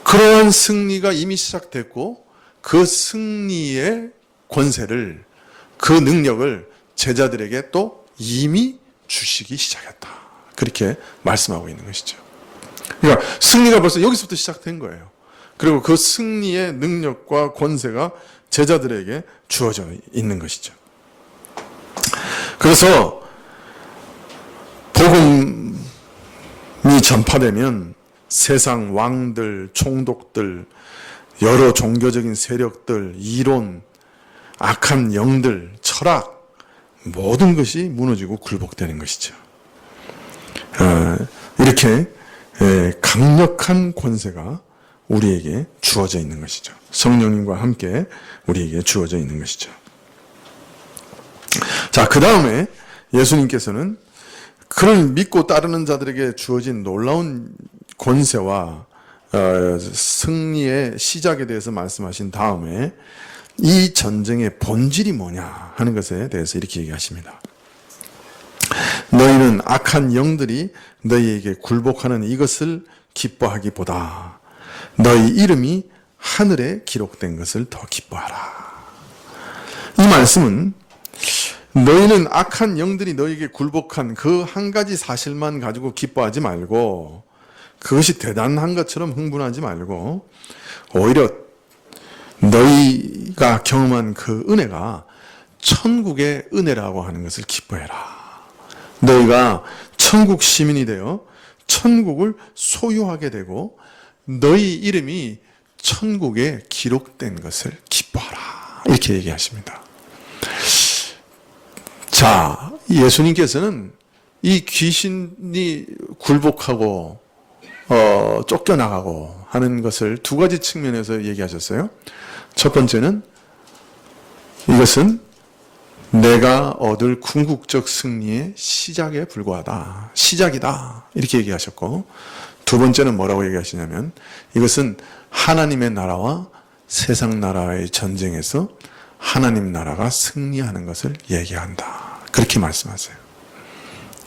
그러한 승리가 이미 시작됐고, 그 승리의 권세를, 그 능력을 제자들에게 또 이미 주시기 시작했다, 그렇게 말씀하고 있는 것이죠. 그러니까 승리가 벌써 여기서부터 시작된 거예요. 그리고 그 승리의 능력과 권세가 제자들에게 주어져 있는 것이죠. 그래서 복음이 전파되면 세상 왕들, 총독들, 여러 종교적인 세력들, 이론, 악한 영들, 철학, 모든 것이 무너지고 굴복되는 것이죠. 이렇게 강력한 권세가 우리에게 주어져 있는 것이죠. 성령님과 함께 우리에게 주어져 있는 것이죠. 자, 그 다음에 예수님께서는 그를 믿고 따르는 자들에게 주어진 놀라운 권세와 승리의 시작에 대해서 말씀하신 다음에 이 전쟁의 본질이 뭐냐 하는 것에 대해서 이렇게 얘기하십니다. 너희는 악한 영들이 너희에게 굴복하는 이것을 기뻐하기보다 너희 이름이 하늘에 기록된 것을 더 기뻐하라. 이 말씀은 너희는 악한 영들이 너희에게 굴복한 그 한 가지 사실만 가지고 기뻐하지 말고, 그것이 대단한 것처럼 흥분하지 말고, 오히려 너희가 경험한 그 은혜가 천국의 은혜라고 하는 것을 기뻐해라. 너희가 천국 시민이 되어 천국을 소유하게 되고 너희 이름이 천국에 기록된 것을 기뻐하라, 이렇게 얘기하십니다. 자, 예수님께서는 이 귀신이 굴복하고 쫓겨나가고 하는 것을 두 가지 측면에서 얘기하셨어요. 첫 번째는 이것은 내가 얻을 궁극적 승리의 시작에 불과하다, 시작이다, 이렇게 얘기하셨고, 두 번째는 뭐라고 얘기하시냐면 이것은 하나님의 나라와 세상 나라의 전쟁에서 하나님 나라가 승리하는 것을 얘기한다, 그렇게 말씀하세요.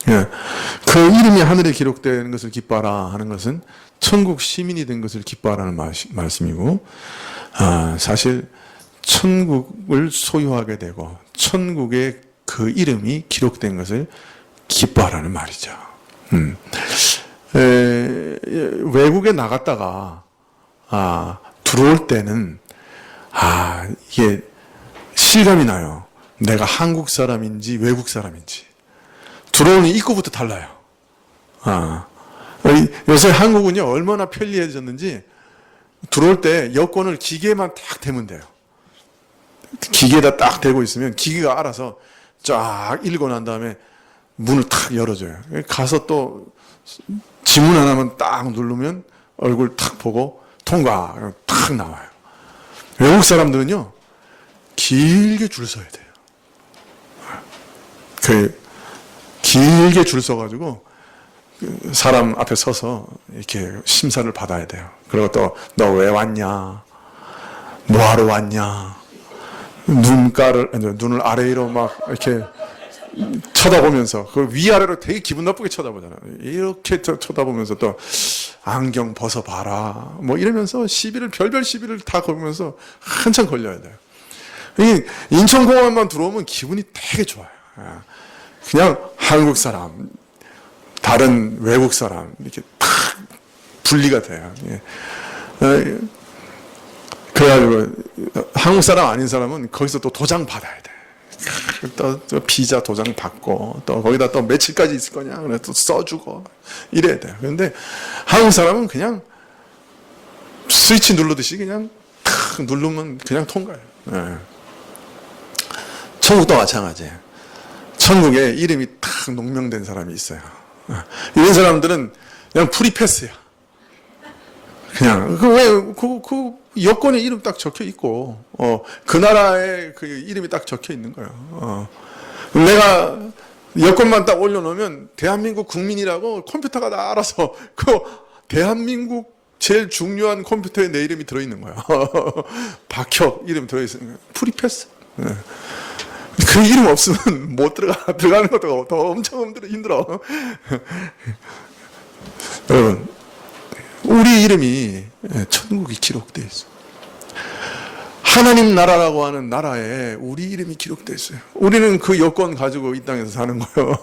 예. 그 이름이 하늘에 기록된 것을 기뻐하라 하는 것은 천국 시민이 된 것을 기뻐하라는 말씀이고, 사실 천국을 소유하게 되고 천국에 그 이름이 기록된 것을 기뻐하라는 말이죠. 외국에 나갔다가 들어올 때는 이게 실감이 나요. 내가 한국 사람인지 외국 사람인지. 들어오는 입구부터 달라요. 요새 한국은요, 얼마나 편리해졌는지, 들어올 때 여권을 기계에만 딱 대면 돼요. 기계에다 딱 대고 있으면 기계가 알아서 쫙 읽고 난 다음에 문을 탁 열어줘요. 가서 또 지문 하나만 딱 누르면 얼굴 탁 보고 통과, 탁 나와요. 외국 사람들은요, 길게 줄 서야 돼요. 길게 줄 서가지고 사람 앞에 서서 이렇게 심사를 받아야 돼요. 그리고 또 너 왜 왔냐, 뭐하러 왔냐, 눈을 아래로 막 이렇게 쳐다보면서 그 위아래로 되게 기분 나쁘게 쳐다보잖아요. 이렇게 쳐다보면서 또 안경 벗어봐라 뭐 이러면서 별별 시비를 다 걸면서 한참 걸려야 돼요. 인천공항만 들어오면 기분이 되게 좋아요. 그냥 한국 사람, 다른 외국 사람 이렇게 탁 분리가 돼요. 그래가지고 한국 사람 아닌 사람은 거기서 또 도장 받아야 돼. 또 비자 도장 받고 또 거기다 또 며칠까지 있을 거냐 그래 또 써주고 이래야 돼요. 그런데 한국 사람은 그냥 스위치 누르듯이 그냥 탁 누르면 그냥 통과해요. 천국도 마찬가지예요. 천국에 이름이 탁 농명된 사람이 있어요. 이런 사람들은 그냥 프리패스야. 그냥 그 여권에 이름 딱 적혀 있고 그 나라에 그 이름이 딱 적혀 있는 거예요. 내가 여권만 딱 올려놓으면 대한민국 국민이라고 컴퓨터가 다 알아서 그 대한민국 제일 중요한 컴퓨터에 내 이름이 들어있는 거야. 박혁 이름 들어있는 거야. 프리패스. 그 이름 없으면 못 들어가는 것도 더 엄청 힘들어. 여러분, 우리 이름이 천국이 기록되어 있어요. 하나님 나라라고 하는 나라에 우리 이름이 기록되어 있어요. 우리는 그 여권 가지고 이 땅에서 사는 거예요.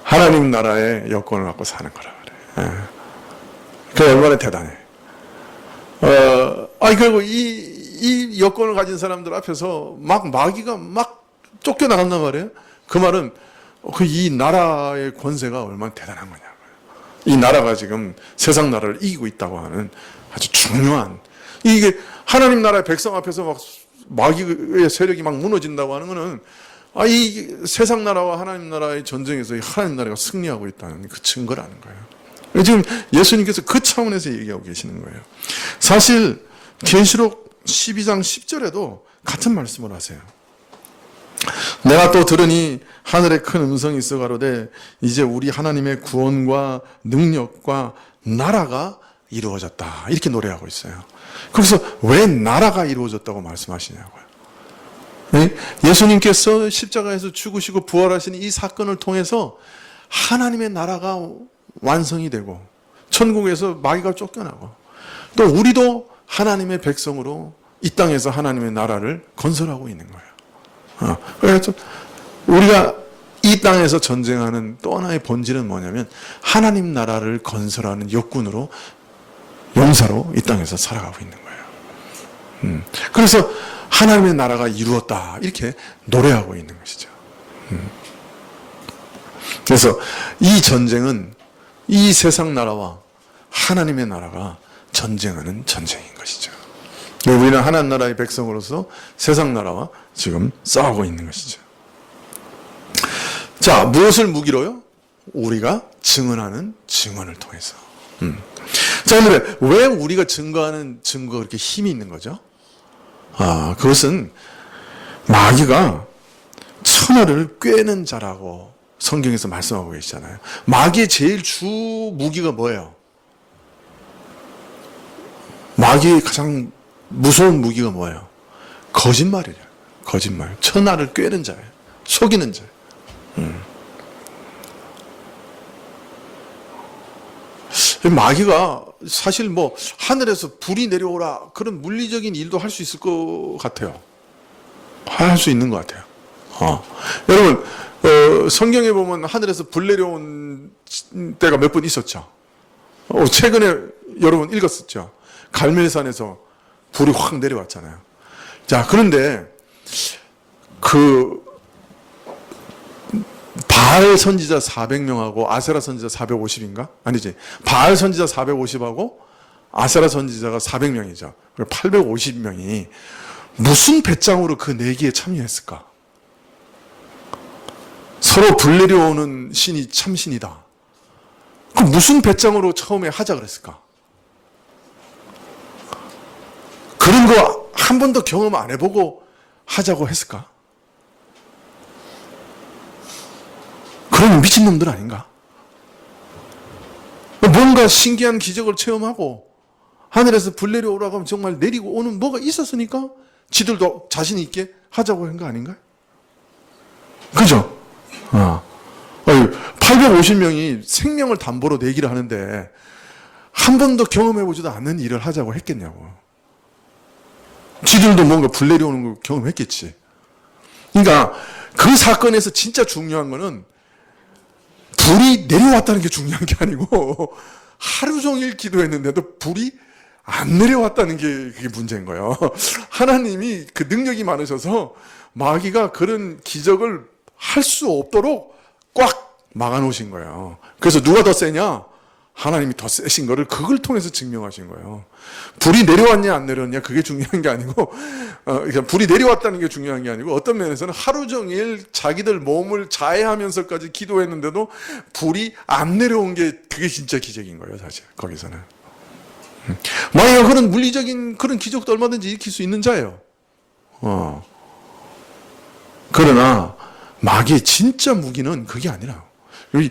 하나님 나라의 여권을 갖고 사는 거라 그래. 그게 얼마나 대단해. 그리고 이 여권을 가진 사람들 앞에서 마귀가 막 쫓겨나간단 말이에요. 그 말은 이 나라의 권세가 얼마나 대단한 거냐고요. 이 나라가 지금 세상 나라를 이기고 있다고 하는 아주 중요한, 이게 하나님 나라의 백성 앞에서 막 마귀의 세력이 막 무너진다고 하는 거는 이 세상 나라와 하나님 나라의 전쟁에서 하나님 나라가 승리하고 있다는 그 증거라는 거예요. 지금 예수님께서 그 차원에서 얘기하고 계시는 거예요. 사실 계시록 12장 10절에도 같은 말씀을 하세요. 내가 또 들으니 하늘에 큰 음성이 있어 가로되 이제 우리 하나님의 구원과 능력과 나라가 이루어졌다. 이렇게 노래하고 있어요. 그래서 왜 나라가 이루어졌다고 말씀하시냐고요. 예수님께서 십자가에서 죽으시고 부활하신 이 사건을 통해서 하나님의 나라가 완성이 되고 천국에서 마귀가 쫓겨나고 또 우리도 하나님의 백성으로 이 땅에서 하나님의 나라를 건설하고 있는 거예요. 그래서 우리가 이 땅에서 전쟁하는 또 하나의 본질은 뭐냐면 하나님 나라를 건설하는 역군으로 용사로 이 땅에서 살아가고 있는 거예요. 그래서 하나님의 나라가 이루었다 이렇게 노래하고 있는 것이죠. 그래서 이 전쟁은 이 세상 나라와 하나님의 나라가 전쟁하는 전쟁인 것이죠. 우리는 하나님 나라의 백성으로서 세상 나라와 지금 싸우고 있는 것이죠. 자, 무엇을 무기로요? 우리가 증언하는 증언을 통해서. 자, 근데 왜 우리가 증거하는 증거가 그렇게 힘이 있는 거죠? 그것은 마귀가 천하를 꿰는 자라고 성경에서 말씀하고 계시잖아요. 마귀의 제일 주 무기가 뭐예요? 마귀의 가장 무서운 무기가 뭐예요? 거짓말이에요. 거짓말. 천하를 꿰는 자예요. 속이는 자예요. 마귀가 사실 뭐 하늘에서 불이 내려오라 그런 물리적인 일도 할 수 있을 것 같아요. 할 수 있는 것 같아요. 여러분 성경에 보면 하늘에서 불 내려온 때가 몇 번 있었죠. 최근에 여러분 읽었었죠. 갈멜산에서 불이 확 내려왔잖아요. 자, 그런데 그 바알 선지자 400명하고 아세라 선지자 450인가? 아니지. 바알 선지자 450하고 아세라 선지자가 400명이죠. 850명이 무슨 배짱으로 그 내기에 참여했을까? 서로 불 내려오는 신이 참신이다. 그 무슨 배짱으로 처음에 하자 그랬을까? 그런 거 한 번도 경험 안 해보고 하자고 했을까? 그런 미친놈들 아닌가? 뭔가 신기한 기적을 체험하고 하늘에서 불 내려오라고 하면 정말 내리고 오는 뭐가 있었으니까 지들도 자신 있게 하자고 한 거 아닌가? 그죠? 850명이 생명을 담보로 내기를 하는데 한 번도 경험해보지도 않는 일을 하자고 했겠냐고. 지들도 뭔가 불 내려오는 걸 경험했겠지. 그러니까 그 사건에서 진짜 중요한 거는 불이 내려왔다는 게 중요한 게 아니고 하루 종일 기도했는데도 불이 안 내려왔다는 게 그게 문제인 거예요. 하나님이 그 능력이 많으셔서 마귀가 그런 기적을 할 수 없도록 꽉 막아놓으신 거예요. 그래서 누가 더 세냐? 하나님이 더 세신 거를 그걸 통해서 증명하신 거예요. 불이 내려왔냐 안 내려왔냐 그게 중요한 게 아니고 불이 내려왔다는 게 중요한 게 아니고 어떤 면에서는 하루 종일 자기들 몸을 자해하면서까지 기도했는데도 불이 안 내려온 게 그게 진짜 기적인 거예요. 사실 거기서는 마귀가 그런 물리적인 그런 기적도 얼마든지 일으킬 수 있는 자예요. 그러나 마귀의 진짜 무기는 그게 아니라 여기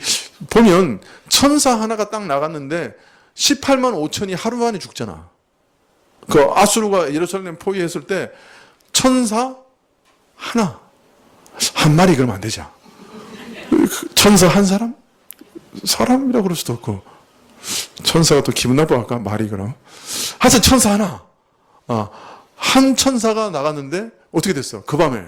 보면 천사 하나가 딱 나갔는데 18만 5천이 하루 만에 죽잖아. 그 아수르가 예루살렘 포위했을 때 천사 하나 한 마리 그러면 안 되죠. 천사 한 사람? 사람이라고 그럴 수도 없고 천사가 또 기분 나빠할까? 말이 그럼 하여튼 천사 하나 한 천사가 나갔는데 어떻게 됐어? 그 밤에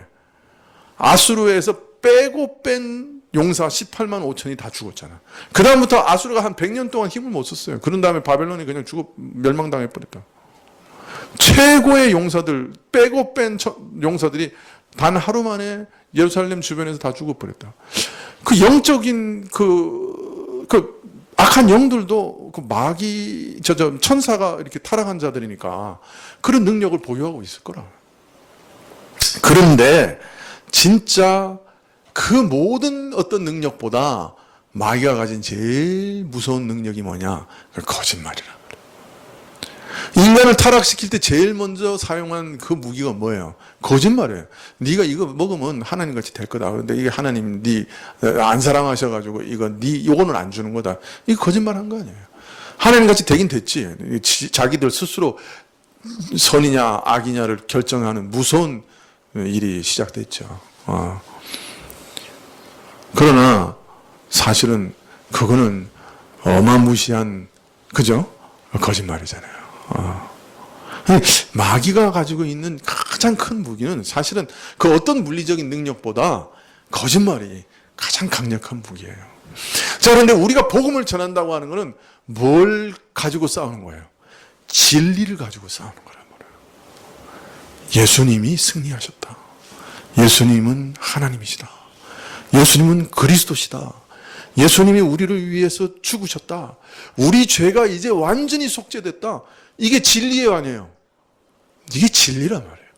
아수르에서 빼고 뺀 용사 18만 5천이 다 죽었잖아. 그 다음부터 아수르가 한 100년 동안 힘을 못 썼어요. 그런 다음에 바벨론이 그냥 멸망당해 버렸다. 최고의 용사들, 빼고 뺀 용사들이 단 하루 만에 예루살렘 주변에서 다 죽어버렸다. 그 영적인 그 악한 영들도 그 마귀, 천사가 이렇게 타락한 자들이니까 그런 능력을 보유하고 있을 거라. 그런데 진짜 그 모든 어떤 능력보다 마귀가 가진 제일 무서운 능력이 뭐냐? 거짓말이라. 인간을 타락시킬 때 제일 먼저 사용한 그 무기가 뭐예요? 거짓말이에요. 네가 이거 먹으면 하나님같이 될 거다. 그런데 이게 하나님 네 안 사랑하셔가지고 이거는 안 주는 거다. 이거 거짓말한 거 아니에요. 하나님같이 되긴 됐지. 자기들 스스로 선이냐 악이냐를 결정하는 무서운 일이 시작됐죠. 그러나 사실은 그거는 어마무시한 그죠? 거짓말이잖아요. 마귀가 가지고 있는 가장 큰 무기는 사실은 그 어떤 물리적인 능력보다 거짓말이 가장 강력한 무기예요. 자, 그런데 우리가 복음을 전한다고 하는 것은 뭘 가지고 싸우는 거예요? 진리를 가지고 싸우는 거란 말이에요. 예수님이 승리하셨다. 예수님은 하나님이시다. 예수님은 그리스도시다. 예수님이 우리를 위해서 죽으셨다. 우리 죄가 이제 완전히 속죄됐다. 이게 진리예요, 아니에요? 이게 진리란 말이에요.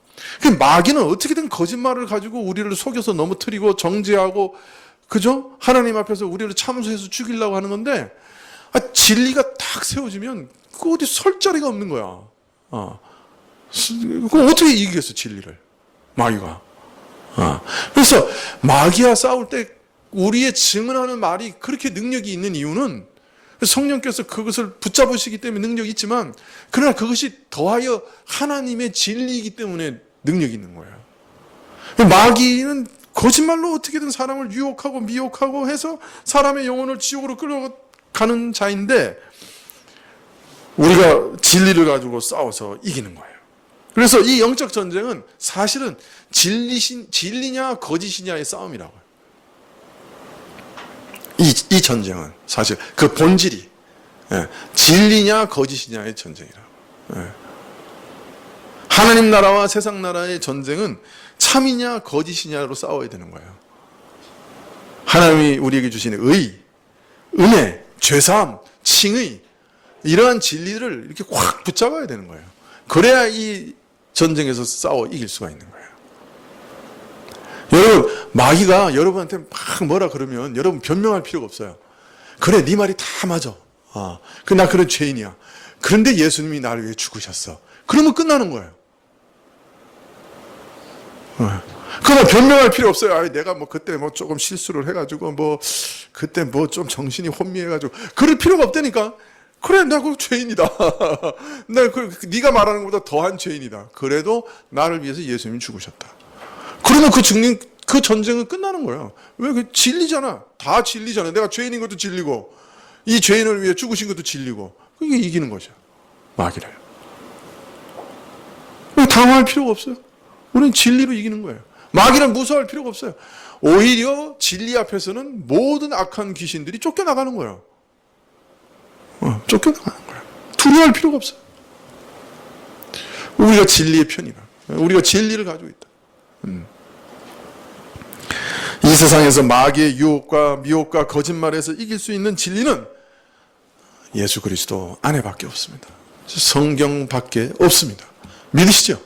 그럼 마귀는 어떻게든 거짓말을 가지고 우리를 속여서 넘어뜨리고 정죄하고, 그죠? 하나님 앞에서 우리를 참소해서 죽이려고 하는 건데, 진리가 딱 세워지면 그 어디 설 자리가 없는 거야. 그럼 어떻게 이기겠어, 진리를? 마귀가. 그래서 마귀와 싸울 때 우리의 증언하는 말이 그렇게 능력이 있는 이유는 성령께서 그것을 붙잡으시기 때문에 능력이 있지만, 그러나 그것이 더하여 하나님의 진리이기 때문에 능력이 있는 거예요. 마귀는 거짓말로 어떻게든 사람을 유혹하고 미혹하고 해서 사람의 영혼을 지옥으로 끌어가는 자인데 우리가 진리를 가지고 싸워서 이기는 거예요. 그래서 이 영적 전쟁은 사실은 진리냐 거짓이냐의 싸움이라고요. 이 전쟁은 사실 그 본질이 진리냐 거짓이냐의 전쟁이라고. 하나님 나라와 세상 나라의 전쟁은 참이냐 거짓이냐로 싸워야 되는 거예요. 하나님이 우리에게 주신 의, 은혜, 죄사함, 칭의 이러한 진리를 이렇게 확 붙잡아야 되는 거예요. 그래야 이 전쟁에서 싸워 이길 수가 있는 거예요. 여러분, 마귀가 여러분한테 막 뭐라 그러면 여러분 변명할 필요가 없어요. 그래, 네 말이 다 맞아. 나 그런 죄인이야. 그런데 예수님이 나를 위해 죽으셨어. 그러면 끝나는 거예요. 그러나 변명할 필요 없어요. 내가 그때 조금 실수를 해가지고 그때 좀 정신이 혼미해가지고 그럴 필요가 없다니까. 그래, 나 그 죄인이다. 네가 말하는 것보다 더한 죄인이다. 그래도 나를 위해서 예수님이 죽으셨다. 그러면 그 전쟁은 끝나는 거예요. 왜? 그 진리잖아. 다 진리잖아. 내가 죄인인 것도 진리고 이 죄인을 위해 죽으신 것도 진리고 이게 이기는 거죠. 마귀를. 당황할 필요가 없어요. 우리는 진리로 이기는 거예요. 마귀는 무서워할 필요가 없어요. 오히려 진리 앞에서는 모든 악한 귀신들이 쫓겨나가는 거예요. 쫓겨나가는 거예요. 두려워할 필요가 없어요. 우리가 진리의 편이다. 우리가 진리를 가지고 있다. 이 세상에서 마귀의 유혹과 미혹과 거짓말에서 이길 수 있는 진리는 예수 그리스도 안에밖에 없습니다. 성경밖에 없습니다. 믿으시죠?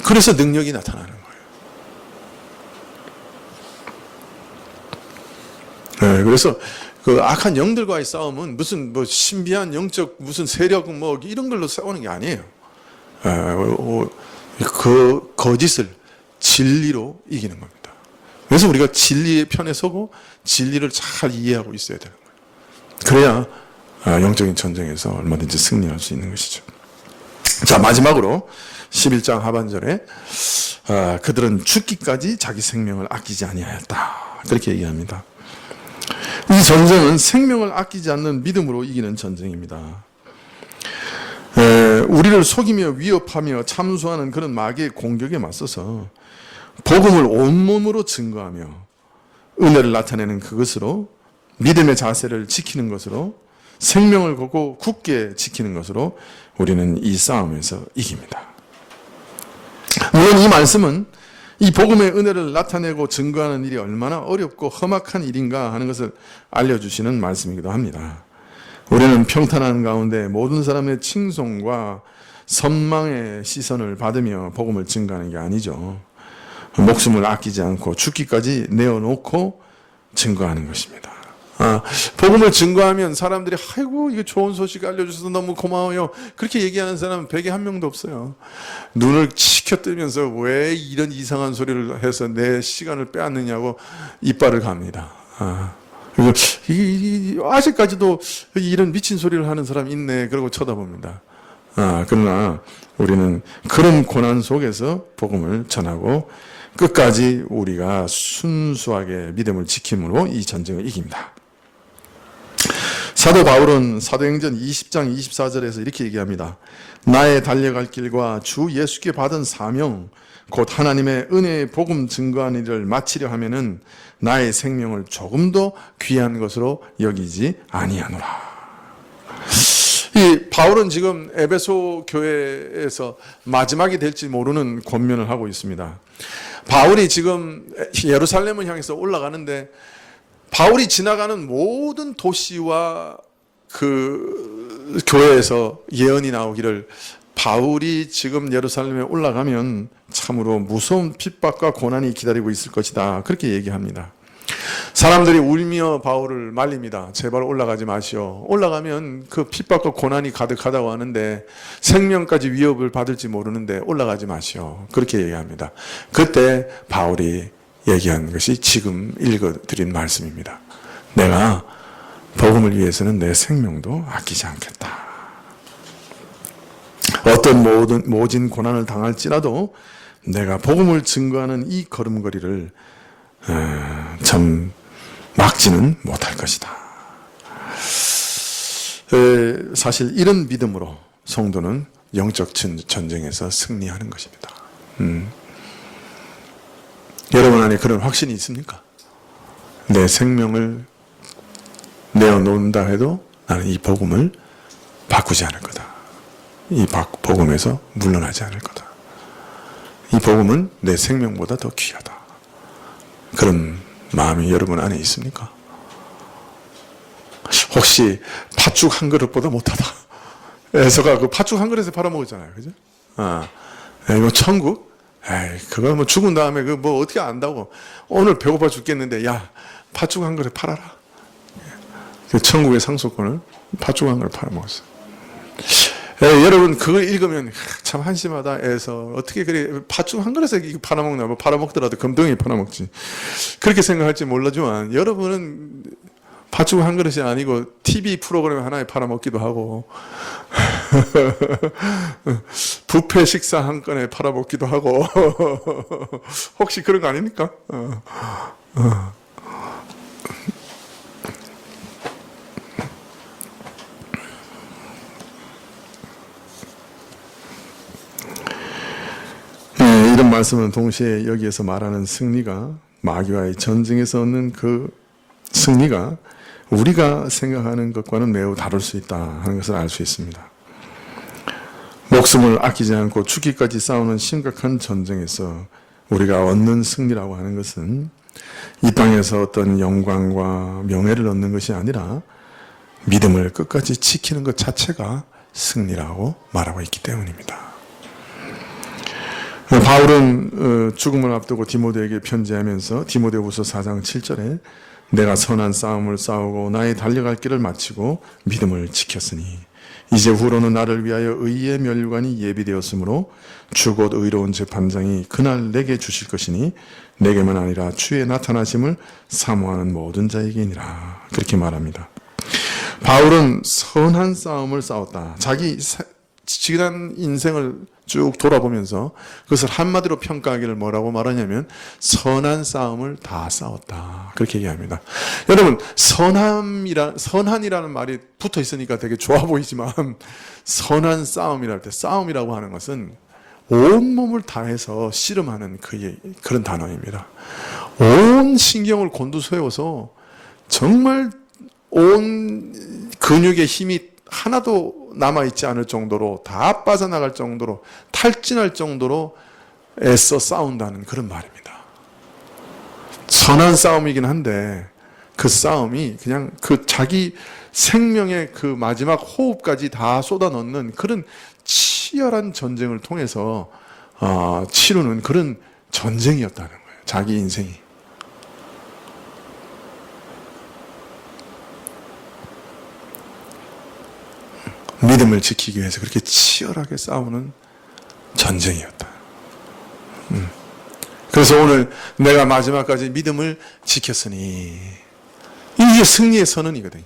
그래서 능력이 나타나는 거예요. 그래서 그 악한 영들과의 싸움은 무슨 신비한 영적 무슨 세력 이런 걸로 싸우는 게 아니에요. 그 거짓을 진리로 이기는 겁니다. 그래서 우리가 진리의 편에 서고 진리를 잘 이해하고 있어야 되는 거예요. 그래야 영적인 전쟁에서 얼마든지 승리할 수 있는 것이죠. 자, 마지막으로 11장 하반절에 그들은 죽기까지 자기 생명을 아끼지 아니하였다. 그렇게 얘기합니다. 이 전쟁은 생명을 아끼지 않는 믿음으로 이기는 전쟁입니다. 우리를 속이며 위협하며 참수하는 그런 마귀의 공격에 맞서서 복음을 온몸으로 증거하며 은혜를 나타내는 그것으로 믿음의 자세를 지키는 것으로 생명을 걸고 굳게 지키는 것으로 우리는 이 싸움에서 이깁니다. 물론 이 말씀은 이 복음의 은혜를 나타내고 증거하는 일이 얼마나 어렵고 험악한 일인가 하는 것을 알려주시는 말씀이기도 합니다. 우리는 평탄한 가운데 모든 사람의 칭송과 선망의 시선을 받으며 복음을 증거하는 게 아니죠. 목숨을 아끼지 않고 죽기까지 내어놓고 증거하는 것입니다. 복음을 증거하면 사람들이 아이고 이거 좋은 소식 알려주셔서 너무 고마워요. 그렇게 얘기하는 사람은 100에 1명도 없어요. 눈을 치켜뜨면서 왜 이런 이상한 소리를 해서 내 시간을 빼앗느냐고 이빨을 갑니다. 아직까지도 이런 미친 소리를 하는 사람이 있네. 그러고 쳐다봅니다. 그러나 우리는 그런 고난 속에서 복음을 전하고 끝까지 우리가 순수하게 믿음을 지킴으로 이 전쟁을 이깁니다. 사도 바울은 사도행전 20장 24절에서 이렇게 얘기합니다. 나의 달려갈 길과 주 예수께 받은 사명 곧 하나님의 은혜의 복음 증거하는 일을 마치려 하면은 나의 생명을 조금 더 귀한 것으로 여기지 아니하노라. 이 바울은 지금 에베소 교회에서 마지막이 될지 모르는 권면을 하고 있습니다. 바울이 지금 예루살렘을 향해서 올라가는데 바울이 지나가는 모든 도시와 그 교회에서 예언이 나오기를 바울이 지금 예루살렘에 올라가면 참으로 무서운 핍박과 고난이 기다리고 있을 것이다. 그렇게 얘기합니다. 사람들이 울며 바울을 말립니다. 제발 올라가지 마시오. 올라가면 그 핍박과 고난이 가득하다고 하는데 생명까지 위협을 받을지 모르는데 올라가지 마시오. 그렇게 얘기합니다. 그때 바울이 얘기한 것이 지금 읽어드린 말씀입니다. 내가 복음을 위해서는 내 생명도 아끼지 않겠다. 어떤 모진 고난을 당할지라도 내가 복음을 증거하는 이 걸음걸이를 참 막지는 못할 것이다. 사실 이런 믿음으로 성도는 영적 전쟁에서 승리하는 것입니다. 여러분 안에 그런 확신이 있습니까? 내 생명을 내어놓는다 해도 나는 이 복음을 바꾸지 않을 거다. 이 복음에서 물러나지 않을 거다. 이 복음은 내 생명보다 더 귀하다. 그런 마음이 여러분 안에 있습니까? 혹시 팥죽 한 그릇보다 못하다. 에서가 그 팥죽 한 그릇에 팔아먹었잖아요. 그죠? 이거 천국? 에이, 그거 뭐 죽은 다음에 그 뭐 어떻게 안다고. 오늘 배고파 죽겠는데, 야, 팥죽 한 그릇 팔아라. 그 천국의 상속권을 팥죽 한 그릇 팔아먹었어요. 여러분, 그걸 읽으면 참 한심하다 해서 어떻게 그래, 팥죽 한 그릇에 이거 팔아먹나, 뭐 팔아먹더라도 금덩이 팔아먹지. 그렇게 생각할지 몰라지만, 여러분은 팥죽 한 그릇이 아니고 TV 프로그램 하나에 팔아먹기도 하고 뷔페 식사 한 건에 팔아먹기도 하고 혹시 그런 거 아닙니까? 이런 말씀은 동시에 여기에서 말하는 승리가 마귀와의 전쟁에서 얻는 그 승리가 우리가 생각하는 것과는 매우 다를 수 있다 하는 것을 알 수 있습니다. 목숨을 아끼지 않고 죽기까지 싸우는 심각한 전쟁에서 우리가 얻는 승리라고 하는 것은 이 땅에서 어떤 영광과 명예를 얻는 것이 아니라 믿음을 끝까지 지키는 것 자체가 승리라고 말하고 있기 때문입니다. 바울은 죽음을 앞두고 디모데에게 편지하면서 디모데후서 4장 7절에 내가 선한 싸움을 싸우고 나의 달려갈 길을 마치고 믿음을 지켰으니 이제 후로는 나를 위하여 의의 멸관이 예비되었으므로 주 곧 의로운 재판장이 그날 내게 주실 것이니 내게만 아니라 주의 나타나심을 사모하는 모든 자에게니라. 그렇게 말합니다. 바울은 선한 싸움을 싸웠다. 자기 지난 인생을 쭉 돌아보면서 그것을 한마디로 평가하기를 뭐라고 말하냐면 선한 싸움을 다 싸웠다. 그렇게 얘기합니다. 여러분, 선한이라는 말이 붙어 있으니까 되게 좋아 보이지만 선한 싸움이랄 때 싸움이라고 하는 것은 온몸을 다해서 씨름하는 그런 단어입니다. 온 신경을 곤두세워서 정말 온 근육의 힘이 하나도 남아있지 않을 정도로 다 빠져나갈 정도로 탈진할 정도로 애써 싸운다는 그런 말입니다. 선한 싸움이긴 한데 그 싸움이 그냥 그 자기 생명의 그 마지막 호흡까지 다 쏟아넣는 그런 치열한 전쟁을 통해서 치르는 그런 전쟁이었다는 거예요. 자기 인생이. 믿음을 지키기 위해서 그렇게 치열하게 싸우는 전쟁이었다. 그래서 오늘 내가 마지막까지 믿음을 지켰으니 이게 승리의 선언이거든요.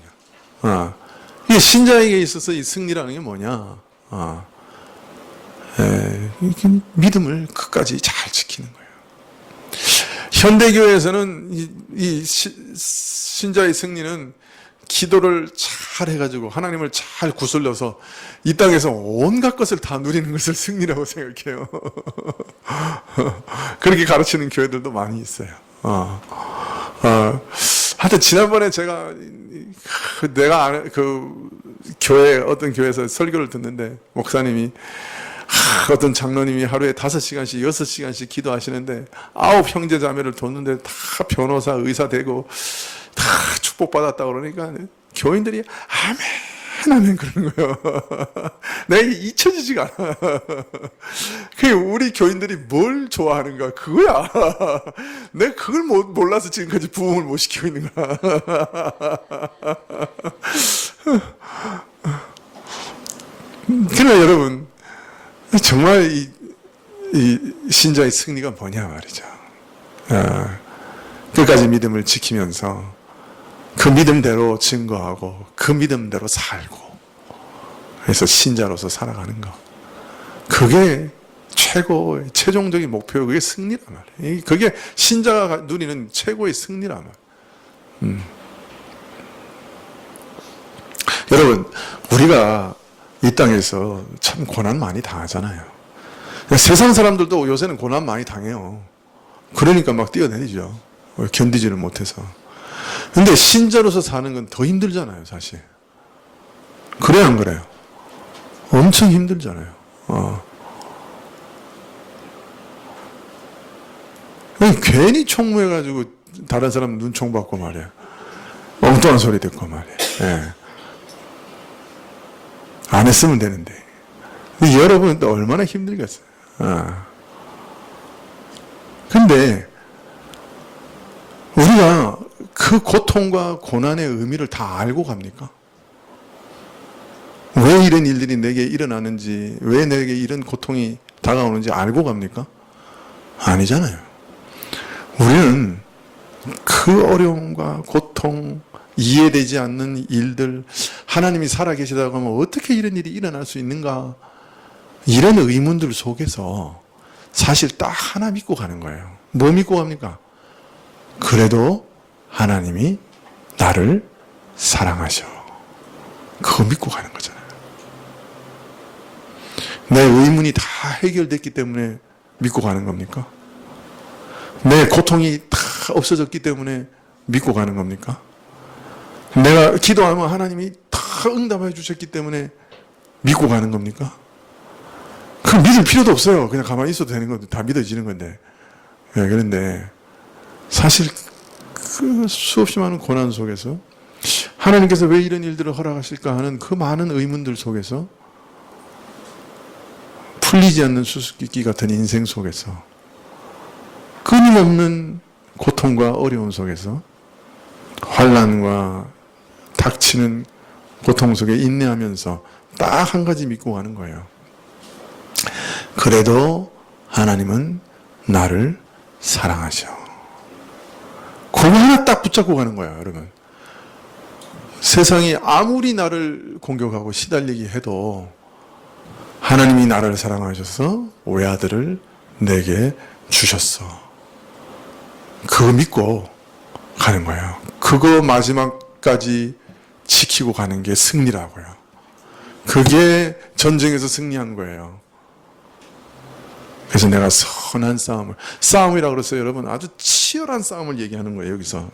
이게 신자에게 있어서 이 승리라는 게 뭐냐? 믿음을 끝까지 잘 지키는 거예요. 현대교회에서는 이 신자의 승리는 기도를 잘 해가지고 하나님을 잘 구슬려서 이 땅에서 온갖 것을 다 누리는 것을 승리라고 생각해요. 그렇게 가르치는 교회들도 많이 있어요. 하여튼 지난번에 내가 아는 어떤 교회에서 설교를 듣는데 목사님이 어떤 장로님이 하루에 5시간씩 6시간씩 기도하시는데 9 형제 자매를 뒀는데 다 변호사 의사 되고 다 축복받았다 그러니까 교인들이 아멘 그러는 거예요. 내가 잊혀지지가 않아. 우리 교인들이 뭘 좋아하는가 그거야. 내가 그걸 몰라서 지금까지 부흥을 못 시키고 있는 거야. 그러나 여러분 정말 이 신자의 승리가 뭐냐 말이죠. 끝까지 믿음을 지키면서 그 믿음대로 증거하고 그 믿음대로 살고 그래서 신자로서 살아가는 것. 그게 최고의 최종적인 목표, 그게 승리란 말이에요. 그게 신자가 누리는 최고의 승리란 말이에요. 여러분, 우리가 이 땅에서 참 고난 많이 당하잖아요. 세상 사람들도 요새는 고난 많이 당해요. 그러니까 막 뛰어내리죠. 견디지를 못해서. 근데 신자로서 사는 건 더 힘들잖아요, 사실. 그래요, 안 그래요? 엄청 힘들잖아요. 괜히 총무해가지고 다른 사람 눈총 받고 말이야. 엉뚱한 소리 듣고 말이야. 예. 안 했으면 되는데. 근데 여러분은 또 얼마나 힘들겠어요. 근데 우리가 그 고통과 고난의 의미를 다 알고 갑니까? 왜 이런 일들이 내게 일어나는지, 왜 내게 이런 고통이 다가오는지 알고 갑니까? 아니잖아요. 우리는 그 어려움과 고통, 이해되지 않는 일들, 하나님이 살아계시다고 하면 어떻게 이런 일이 일어날 수 있는가, 이런 의문들 속에서 사실 딱 하나 믿고 가는 거예요. 뭐 믿고 갑니까? 그래도 하나님이 나를 사랑하셔. 그거 믿고 가는 거잖아요. 내 의문이 다 해결됐기 때문에 믿고 가는 겁니까? 내 고통이 다 없어졌기 때문에 믿고 가는 겁니까? 내가 기도하면 하나님이 다 응답해 주셨기 때문에 믿고 가는 겁니까? 그럼 믿을 필요도 없어요. 그냥 가만히 있어도 되는 건데, 다 믿어지는 건데. 네, 그런데 사실 그 수없이 많은 고난 속에서 하나님께서 왜 이런 일들을 허락하실까 하는 그 많은 의문들 속에서, 풀리지 않는 수수께끼 같은 인생 속에서, 끊임없는 고통과 어려움 속에서, 환난과 닥치는 고통 속에 인내하면서 딱 한 가지 믿고 가는 거예요. 그래도 하나님은 나를 사랑하셔. 그거 하나 딱 붙잡고 가는 거야, 여러분. 세상이 아무리 나를 공격하고 시달리게 해도 하나님이 나를 사랑하셔서 외아들을 내게 주셨어. 그거 믿고 가는 거예요. 그거 마지막까지 지키고 가는 게 승리라고요. 그게 전쟁에서 승리한 거예요. 그래서 내가 선한 싸움이라고 그랬어요, 여러분. 아주 치열한 싸움을 얘기하는 거예요, 여기서.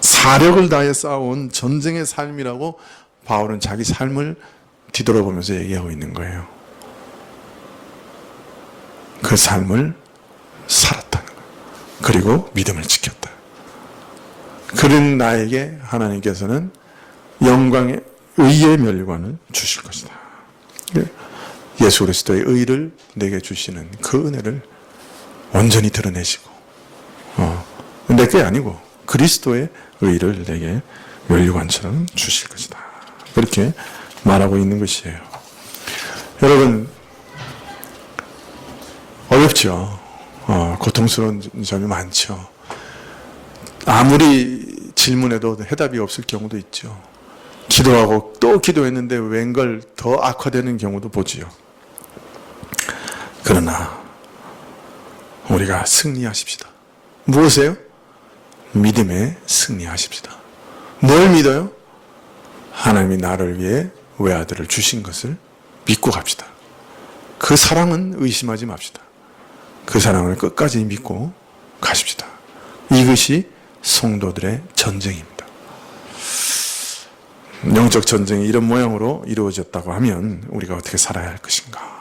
사력을 다해 싸운 전쟁의 삶이라고 바울은 자기 삶을 뒤돌아보면서 얘기하고 있는 거예요. 그 삶을 살았다는 거예요. 그리고 믿음을 지켰다. 그런 나에게 하나님께서는 영광의 의의 멸관을 주실 것이다. 예수 그리스도의 의를 내게 주시는 그 은혜를 온전히 드러내시고, 내 게 아니고 그리스도의 의를 내게 면류관처럼 주실 것이다. 그렇게 말하고 있는 것이에요. 여러분, 어렵죠. 고통스러운 점이 많죠. 아무리 질문해도 해답이 없을 경우도 있죠. 기도하고 또 기도했는데 웬걸 더 악화되는 경우도 보지요. 그러나 우리가 승리하십시다. 무엇이에요? 믿음에 승리하십시다. 뭘 믿어요? 하나님이 나를 위해 외아들을 주신 것을 믿고 갑시다. 그 사랑은 의심하지 맙시다. 그 사랑을 끝까지 믿고 가십시다. 이것이 성도들의 전쟁입니다. 영적 전쟁이 이런 모양으로 이루어졌다고 하면 우리가 어떻게 살아야 할 것인가?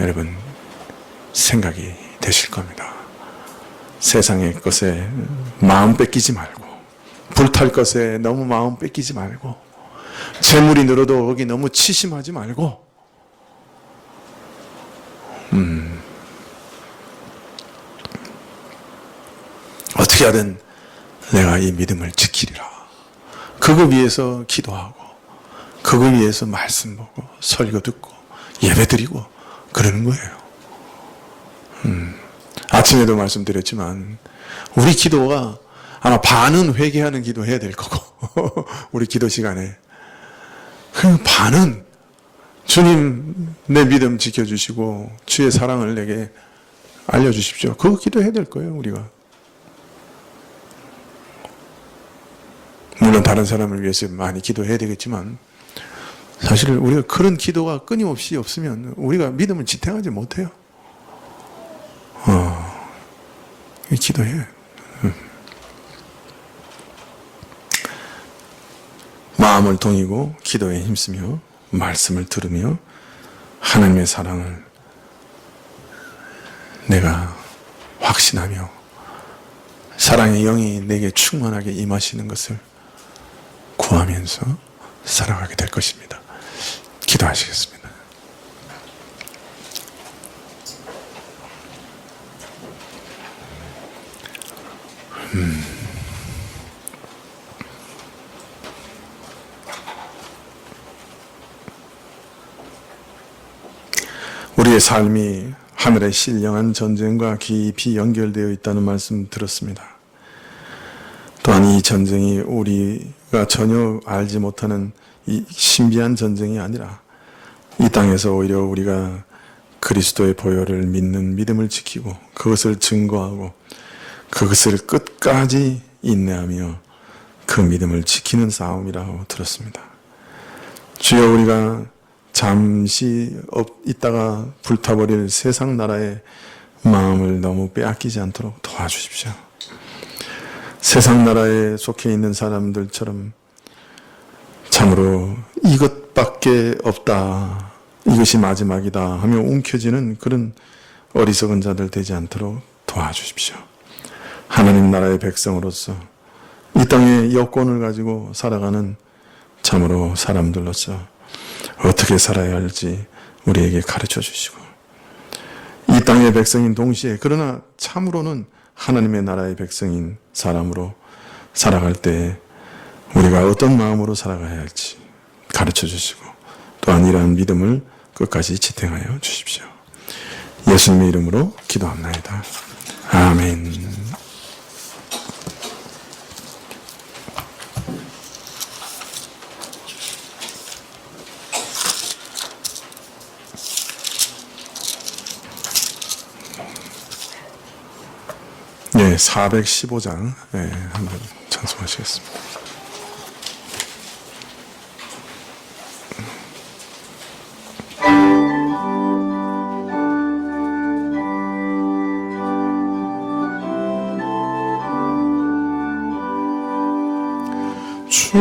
여러분, 생각이 되실 겁니다. 세상의 것에 마음 뺏기지 말고, 불탈 것에 너무 마음 뺏기지 말고, 재물이 늘어도 거기 너무 치심하지 말고, 어떻게 하든 내가 이 믿음을 지키리라. 그거 위해서 기도하고, 그거 위해서 말씀 보고, 설교 듣고, 예배 드리고, 그러는 거예요. 아침에도 말씀드렸지만, 우리 기도가 아마 반은 회개하는 기도 해야 될 거고, 우리 기도 시간에. 그 반은 주님 내 믿음 지켜주시고 주의 사랑을 내게 알려주십시오. 그거 기도해야 될 거예요. 우리가 물론 다른 사람을 위해서 많이 기도해야 되겠지만 사실 우리가 그런 기도가 끊임없이 없으면 우리가 믿음을 지탱하지 못해요. 기도해. 마음을 동이고 기도에 힘쓰며 말씀을 들으며 하나님의 사랑을 내가 확신하며 사랑의 영이 내게 충만하게 임하시는 것을 구하면서 살아가게 될 것입니다. 기도하시겠습니다. 우리의 삶이 하늘의 신령한 전쟁과 깊이 연결되어 있다는 말씀 들었습니다. 또한 이 전쟁이 우리가 전혀 알지 못하는 이 신비한 전쟁이 아니라 이 땅에서 오히려 우리가 그리스도의 보혈을 믿는 믿음을 지키고 그것을 증거하고 그것을 끝까지 인내하며 그 믿음을 지키는 싸움이라고 들었습니다. 주여, 우리가 잠시 있다가 불타버릴 세상 나라의 마음을 너무 빼앗기지 않도록 도와주십시오. 세상 나라에 속해 있는 사람들처럼 참으로 이것밖에 없다, 이것이 마지막이다 하며 움켜쥐는 그런 어리석은 자들 되지 않도록 도와주십시오. 하나님 나라의 백성으로서 이 땅의 여권을 가지고 살아가는 참으로 사람들로서 어떻게 살아야 할지 우리에게 가르쳐 주시고, 이 땅의 백성인 동시에 그러나 참으로는 하나님의 나라의 백성인 사람으로 살아갈 때 우리가 어떤 마음으로 살아가야 할지 가르쳐 주시고, 또한 이러한 믿음을 끝까지 지탱하여 주십시오. 예수님의 이름으로 기도합나이다. 아멘. 네, 415장 한번 찬송하시겠습니다. 주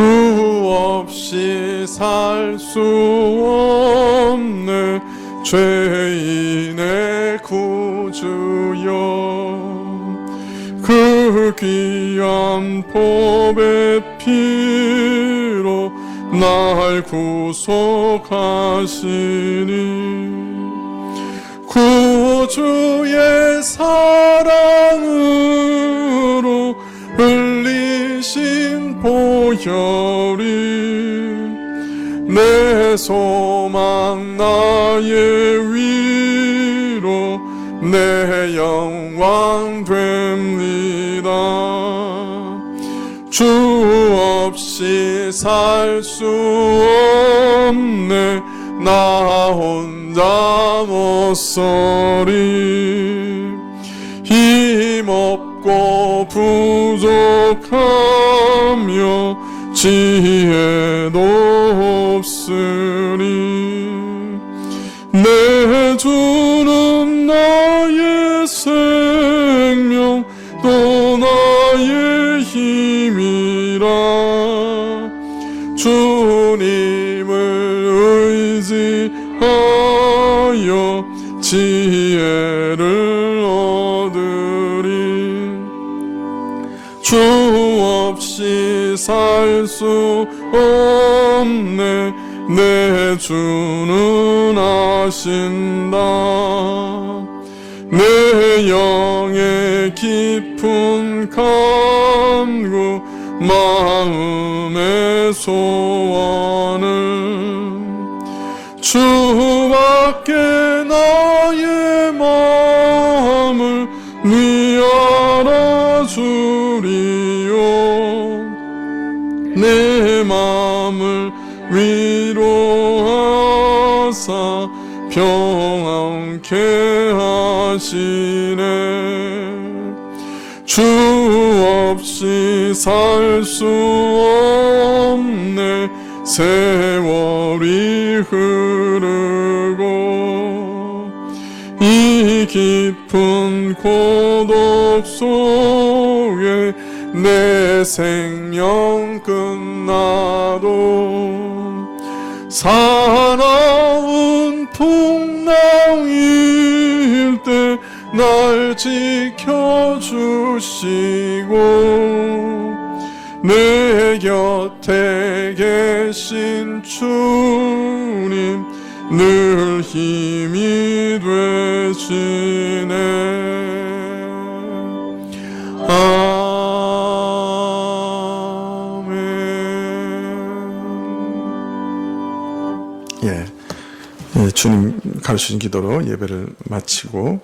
없이 살 수 없네 죄인의 구주여, 그 귀한 보배 피로 날 구속하시니, 구주의 사랑으로 흘리신 보혈이 내 소망 나의 위로 내 영광 됩니다. 주 없이 살 수 없네 나 혼자 못서리, 힘없고 부족하며 지혜도 없으니, 내 주는 나의 생명 또 나의 힘이라, 주님을 의지하여 지혜를 얻으리. 주 없이 살 수 없네 내 주는 아신다. 내 영의 깊은 간구 마음의 소원은 주밖에 나의 마음을 네 알아주리요. 내 마음을 위로하사 평안케 하시네. 주 없이 살 수 없네. 세월이 흐르고 이 깊은 고독 속에 내 생명 끝나도 사나운 풍랑일 때 날 지켜주시고 내 곁에 계신 주님 늘 힘이 되시네. 주님 가르치신 기도로 예배를 마치고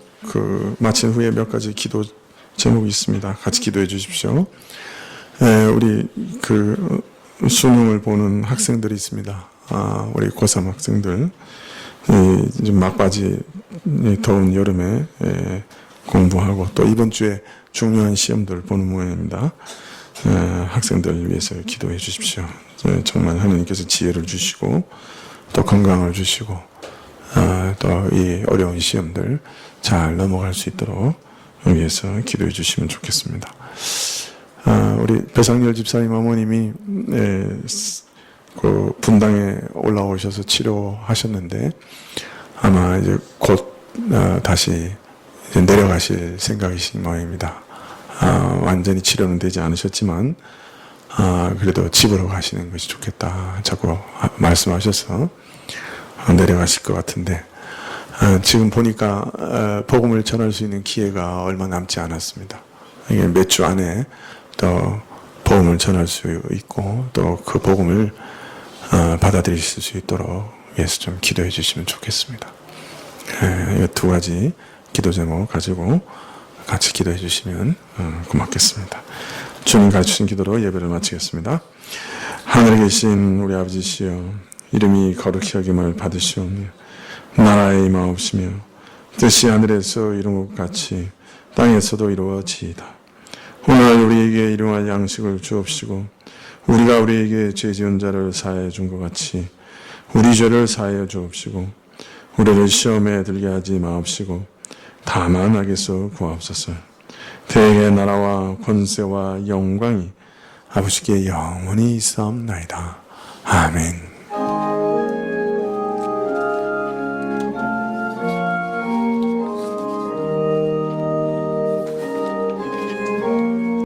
마친 후에 몇 가지 기도 제목이 있습니다. 같이 기도해 주십시오. 우리 수능을 보는 학생들이 있습니다. 우리 고3 학생들 좀 막바지 더운 여름에 공부하고 또 이번 주에 중요한 시험들 보는 모양입니다. 학생들 위해서 기도해 주십시오. 정말 하나님께서 지혜를 주시고 또 건강을 주시고 또 이 어려운 시험들 잘 넘어갈 수 있도록 위해서 기도해 주시면 좋겠습니다. 우리 배상열 집사님 어머님이 분당에 올라오셔서 치료하셨는데 아마 이제 곧 다시 이제 내려가실 생각이신 모양입니다. 완전히 치료는 되지 않으셨지만 그래도 집으로 가시는 것이 좋겠다 자꾸 말씀하셔서 내려가실 것 같은데 지금 보니까 복음을 전할 수 있는 기회가 얼마 남지 않았습니다. 이게 몇 주 안에 또 복음을 전할 수 있고 또 그 복음을 받아들이실 수 있도록 위해서 좀 기도해 주시면 좋겠습니다. 이 두 가지 기도 제목 가지고 같이 기도해 주시면 고맙겠습니다. 주님 가르치신 기도로 예배를 마치겠습니다. 하늘에 계신 우리 아버지시여, 이름이 거룩히 여김을 받으시오며 나라의 임하옵시며 뜻이 하늘에서 이룬 것 같이 땅에서도 이루어지이다. 오늘 우리에게 일용할 양식을 주옵시고 우리가 우리에게 죄 지은 자를 사하여 준 것 같이 우리 죄를 사하여 주옵시고 우리를 시험에 들게 하지 마옵시고 다만 악에서 구하옵소서. 대의 나라와 권세와 영광이 아버지께 영원히 있사옵나이다. 아멘.